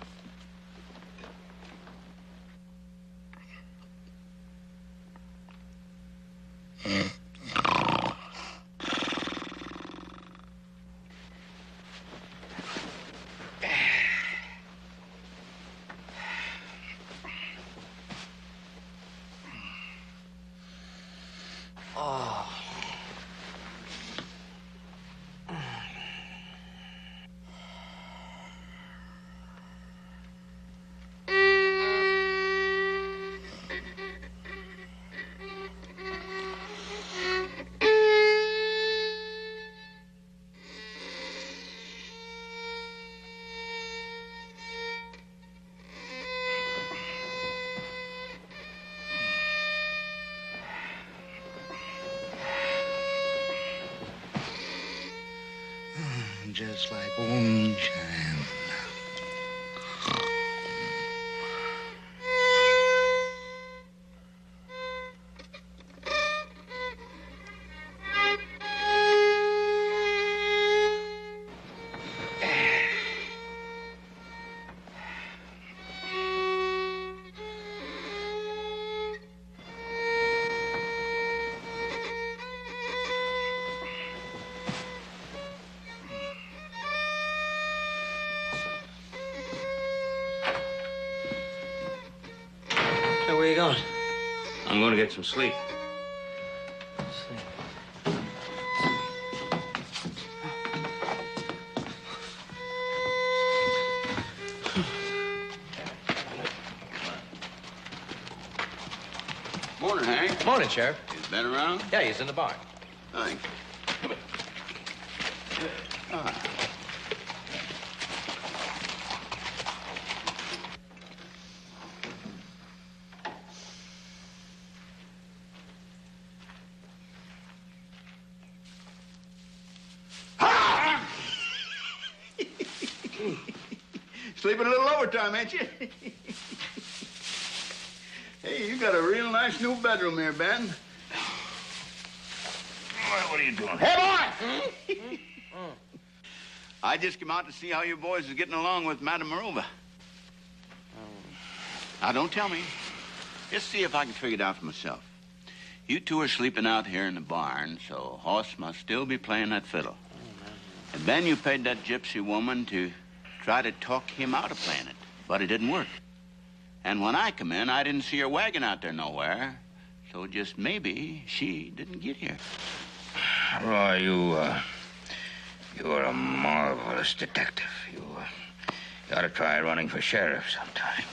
Just like moonshine. Hey, where you going? I'm going to get some sleep. Morning, Hank. Morning, Sheriff. Is Ben around? Yeah, he's in the barn. Thanks. Sleeping a little overtime, ain't you? Hey, you got a real nice new bedroom here, Ben. What are you doing? Hey, boy! I just came out to see how you boys are getting along with Madame Marova. Now, don't tell me. Just see if I can figure it out for myself. You two are sleeping out here in the barn, so Hoss must still be playing that fiddle. And then you paid that gypsy woman to try to talk him out of playing it, but it didn't work. And when I come in, I didn't see her wagon out there nowhere, so just maybe she didn't get here. Roy, you are a marvelous detective. You ought to try running for sheriff sometime.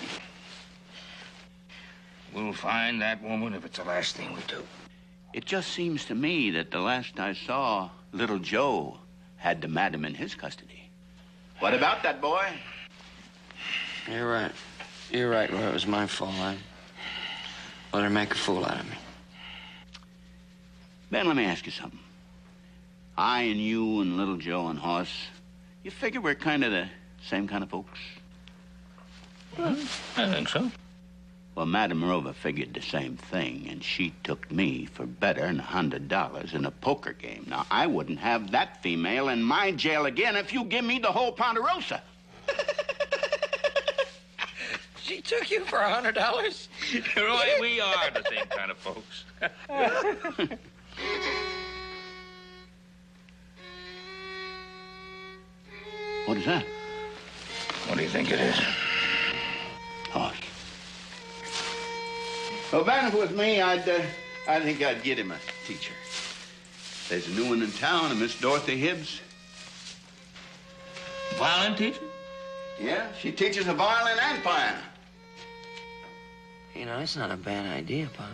We'll find that woman if it's the last thing we do. It just seems to me that the last I saw, little Joe had the madam in his custody. What about that boy? You're right. You're right, Roy. It was my fault. I let her make a fool out of me. Ben, let me ask you something. I and you and little Joe and Hoss, you figure we're kind of the same kind of folks? Well, I think so. Well, Madame Marova figured the same thing, and she took me for better than $100 in a poker game. Now, I wouldn't have that female in my jail again if you give me the whole Ponderosa. She took you for $100? Roy, we are the same kind of folks. What is that? What do you think it is? Hoss. Well, Ben, if it was me, I think I'd get him a teacher. There's a new one in town, a Miss Dorothy Hibbs. Violin teacher? Yeah, she teaches the violin and piano. You know, that's not a bad idea, Pop.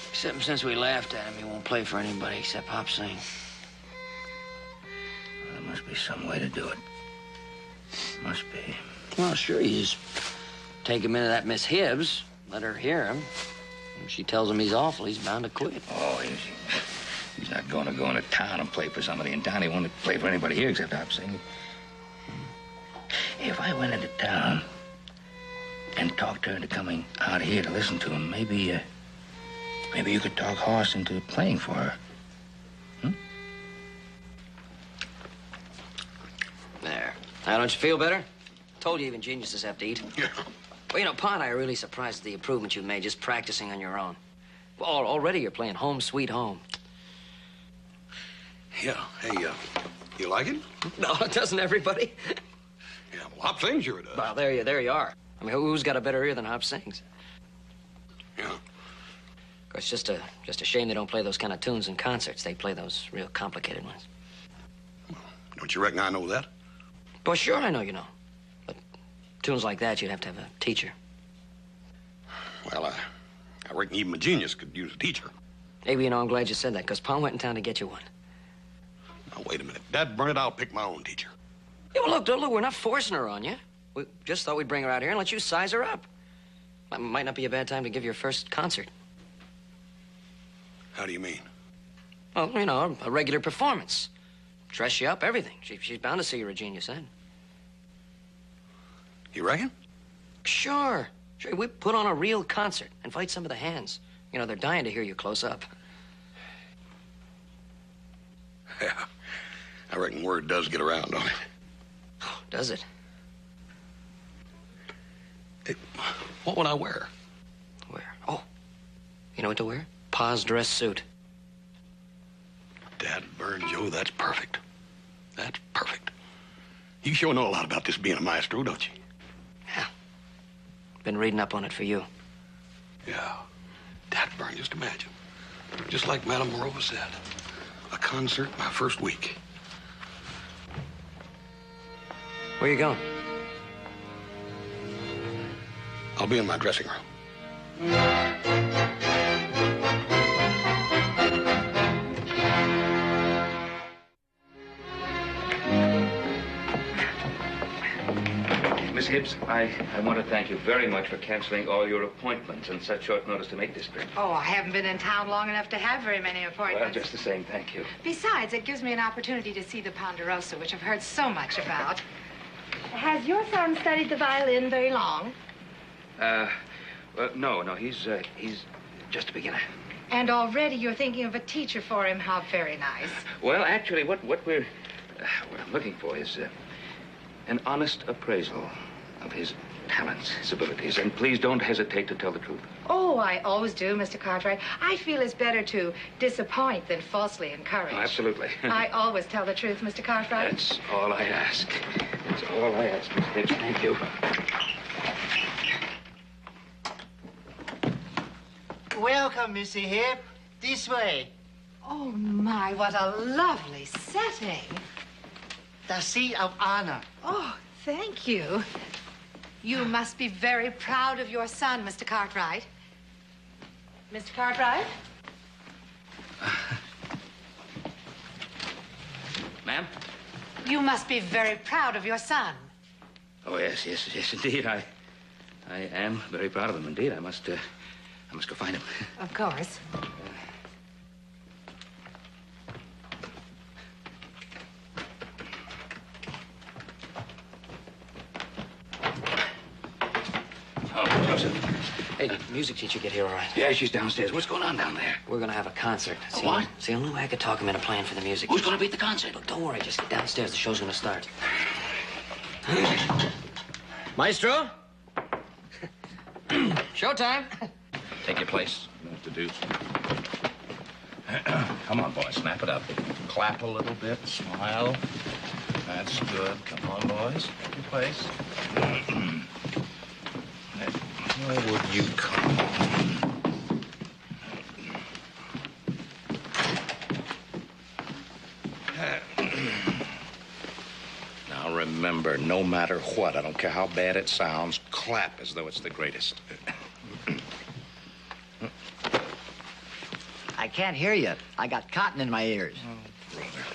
Except since we laughed at him, he won't play for anybody except Pop sing. There must be some way to do it. Must be. Well, sure, you just take him into that Miss Hibbs, let her hear him. If she tells him he's awful, he's bound to quit. Oh, he's not going to go into town and play for somebody in town. He won't play for anybody here except Hop sing. If I went into town and talked her into coming out here to listen to him, maybe you could talk Horace into playing for her. There. Now, don't you feel better? Told you even geniuses have to eat. Yeah. Well, you know, Pa and I are really surprised at the improvement you've made just practicing on your own. Well, already you're playing Home Sweet Home. Yeah. Hey, you like it? No, doesn't everybody? Yeah, well, Hop sings sure does. Well, there you are. I mean, who's got a better ear than Hop sings? Yeah. Of course, just a shame they don't play those kind of tunes in concerts. They play those real complicated ones. Don't you reckon I know that? Well, sure, I know you know. But tunes like that, you'd have to have a teacher. Well, I reckon even a genius could use a teacher. Maybe, you know, I'm glad you said that, because Pa went in town to get you one. Now, wait a minute. Dad, burn it, I'll pick my own teacher. Yeah, well, look, we're not forcing her on you. We just thought we'd bring her out here and let you size her up. Might not be a bad time to give your first concert. How do you mean? Well, you know, a regular performance. Dress you up, everything. She's bound to see you're a genius then. You reckon? Sure. We put on a real concert. Invite some of the hands. You know, they're dying to hear you close up. Yeah. I reckon word does get around, don't it? Does it? Hey, what would I wear? Wear? Oh. You know what to wear? Pa's dress suit. Dad, burn, Joe, that's perfect. That's perfect. You sure know a lot about this being a maestro, don't you? Yeah. Been reading up on it for you. Yeah. Dad, burn, just imagine. Just like Madame Morova said. A concert my first week. Where you going? I'll be in my dressing room. Miss Hibbs, I want to thank you very much for canceling all your appointments on such short notice to make this trip. Oh, I haven't been in town long enough to have very many Well, appointments. just the same, thank you. Besides, it gives me an opportunity to see the Ponderosa, which I've heard so much about. Has your son studied the violin very long? No, he's just a beginner. And already you're thinking of a teacher for him. How very nice. Well, actually, what I'm looking for is an honest appraisal of his talents, his abilities, and please don't hesitate to tell the truth. Oh, I always do, Mr. Cartwright. I feel it's better to disappoint than falsely encourage. Oh, absolutely. I always tell the truth, Mr. Cartwright. That's all I ask. That's all I ask, Miss Hibbs. Thank you. Welcome, Missy Hip. This way. Oh, my, what a lovely setting. The seat of honor. Oh, thank you. You must be very proud of your son, Mr. Cartwright. Mr. Cartwright? Ma'am? You must be very proud of your son. Oh, yes, indeed. I am very proud of him, indeed. I must go find him. Of course. Oh, Joseph. Hey, did the music teacher get here all right? Yeah, she's downstairs. What's going on down there? We're gonna have a concert. See, what? See, the only way I could talk him into playing for the music. Who's gonna be at the concert? Look, don't worry, just get downstairs. The show's gonna start. Maestro? Showtime. Take your place. You know what to do. Come on, boys, snap it up. Clap a little bit, smile. That's good. Come on, boys. Take your place. Where would you come? Now remember, no matter what, I don't care how bad it sounds, clap as though it's the greatest. I can't hear you. I got cotton in my ears. Oh, brother.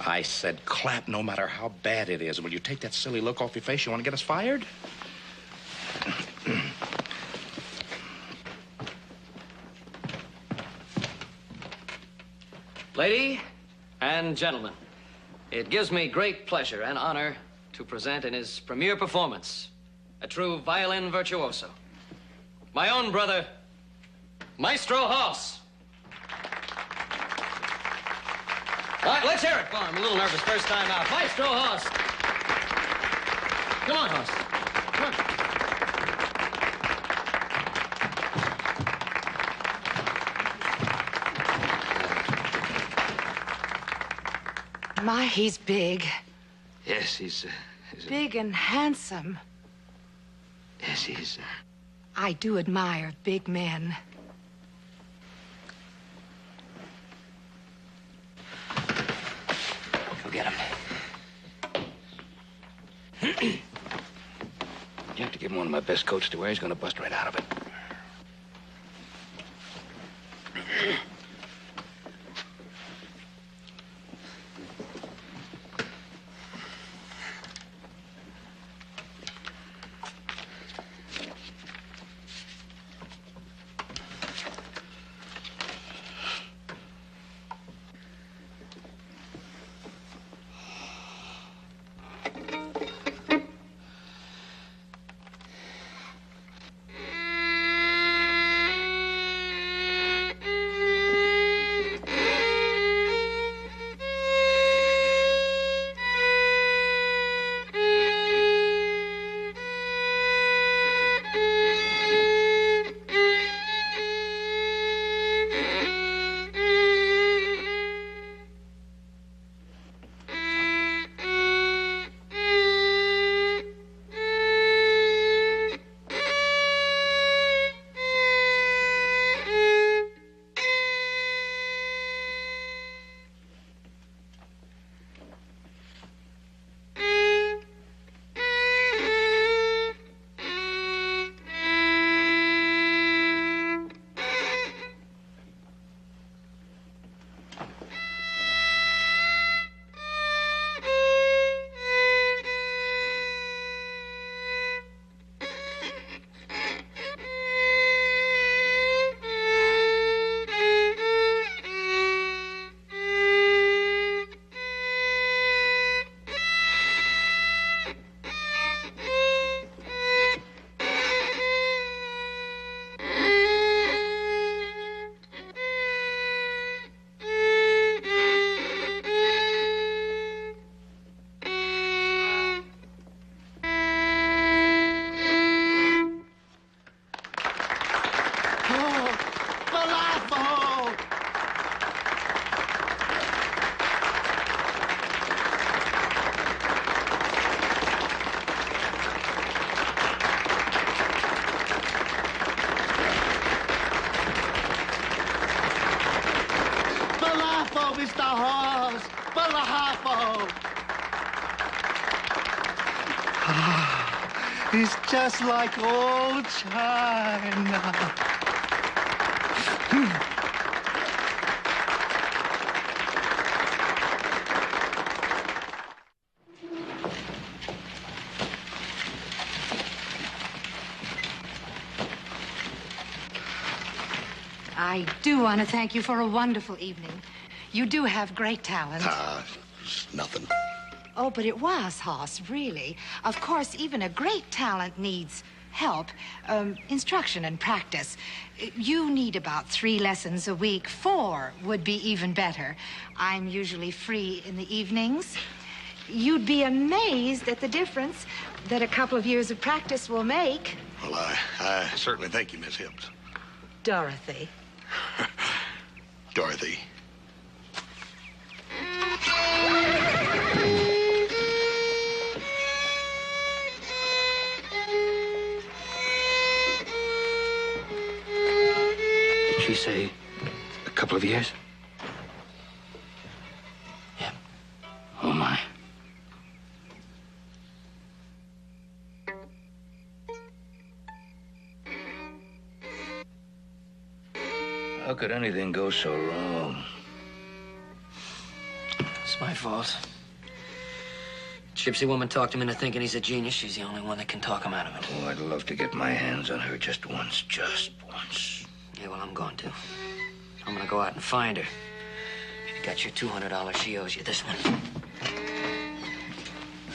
I said clap no matter how bad it is. Will you take that silly look off your face? You want to get us fired? Lady and gentlemen, it gives me great pleasure and honor to present in his premiere performance a true violin virtuoso, my own brother, Maestro Hoss. All right, let's hear it for him. A little nervous first time out. Maestro Hoss. Come on, Hoss. Come on. My, he's big. Yes, he's Big and handsome. Yes, he's... I do admire big men. Go get him. You have to give him one of my best coats to wear. He's going to bust right out of it. Mr. Hoss, Falafel. It's just like old China. I do want to thank you for a wonderful evening. You do have great talent. It's nothing. Oh, but it was, Hoss, really. Of course, even a great talent needs help, instruction and practice. You need about 3 lessons a week. 4 would be even better. I'm usually free in the evenings. You'd be amazed at the difference that a couple of years of practice will make. Well, I certainly thank you, Miss Hibbs. Dorothy. Dorothy. Did she say a couple of years? Yeah. Oh, my. How could anything go so wrong? It's my fault. Gypsy woman talked him into thinking he's a genius. She's the only one that can talk him out of it. Oh, I'd love to get my hands on her just once. Yeah, well, I'm going to. I'm gonna go out and find her. You got your $200. She owes you this one.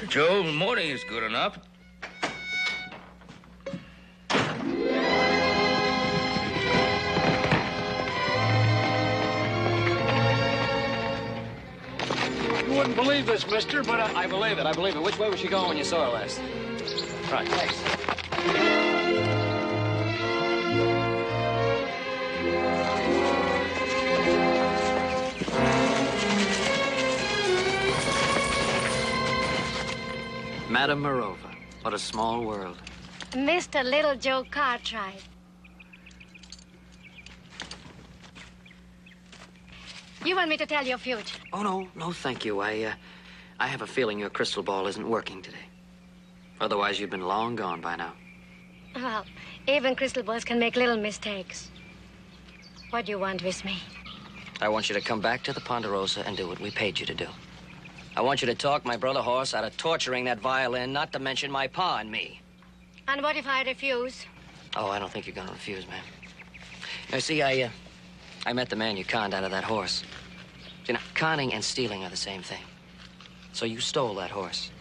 Joe, morning is good enough. You wouldn't believe this, mister, but I believe it. I believe it. Which way was she going when you saw her last? Right. Thanks. Madame Morova. What a small world. Mr. Little Joe Cartwright. You want me to tell your future? Oh, no. No, thank you. I have a feeling your crystal ball isn't working today. Otherwise, you'd been long gone by now. Well, even crystal balls can make little mistakes. What do you want with me? I want you to come back to the Ponderosa and do what we paid you to do. I want you to talk my brother Horace out of torturing that violin, not to mention my pa and me. And what if I refuse? Oh, I don't think you're gonna refuse, ma'am. Now, see, I met the man you conned out of that horse. You know, conning and stealing are the same thing. So you stole that horse.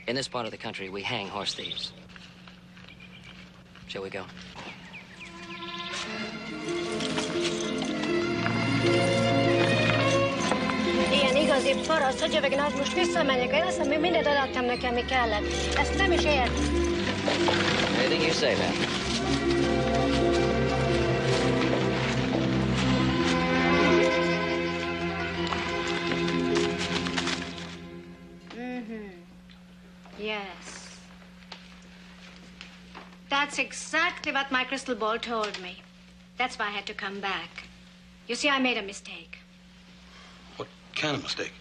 In this part of the country, we hang horse thieves. Shall we go? Ilyen igazi paraszt, hogy jövök, az most visszamegyek. Én azt mondom, mindent adtam nekem, mi kellett. Ezt nem is ért. Anything you say, man. Yes. That's exactly what my crystal ball told me. That's why I had to come back. You see, I made a mistake. What kind of mistake?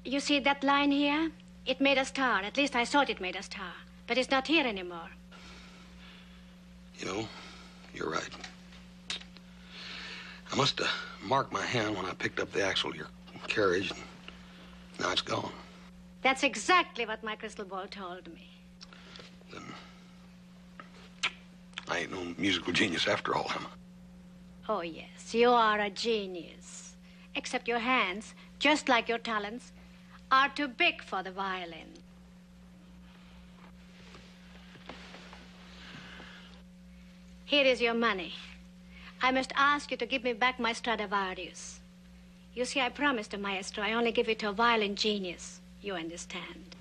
You see that line here? It made a star. At least I thought it made a star. But it's not here anymore. You know, you're right. I must have marked my hand when I picked up the axle of your carriage, and now it's gone. That's exactly what my crystal ball told me. Then I ain't no musical genius after all, am I? Oh, yes, you are a genius. Except your hands, just like your talents, are too big for the violin. Here is your money. I must ask you to give me back my Stradivarius. You see, I promised the maestro I only give it to a violin genius. You understand?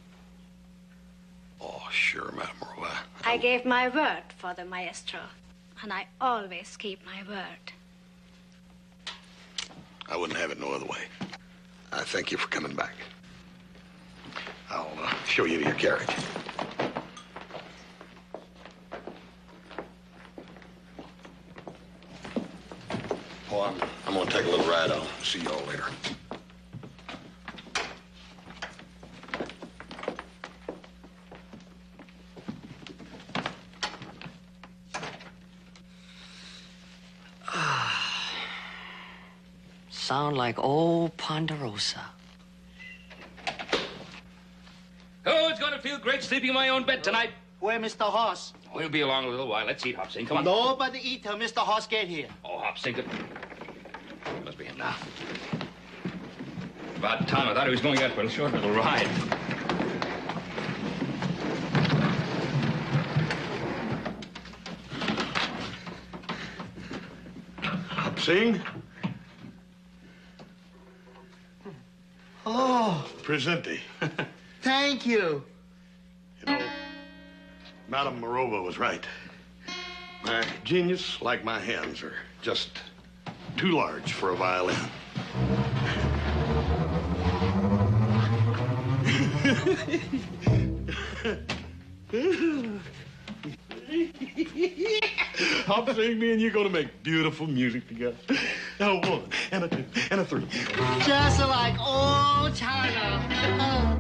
Oh, sure, Madame Morova. I gave my word for the maestro, and I always keep my word. I wouldn't have it no other way. I thank you for coming back. I'll show you to your carriage. Oh, I'm going to take a little ride. I'll see you all later. Sound like old Ponderosa. Oh, it's gonna feel great sleeping in my own bed tonight. Where Mr. Hoss? We'll be along a little while. Let's eat, Hop Sing. Come on. Nobody eat till Mr. Hoss get here. Oh, Hop Sing. Must be him now. About time. I thought he was going out for a short little ride. Hop Sing? Oh. Presente. Thank you. You know, Madame Morova was right. My genius, like my hands, are just too large for a violin. Hop Sing, me and you gonna make beautiful music together. A one, and a two, and a three. Just like old China.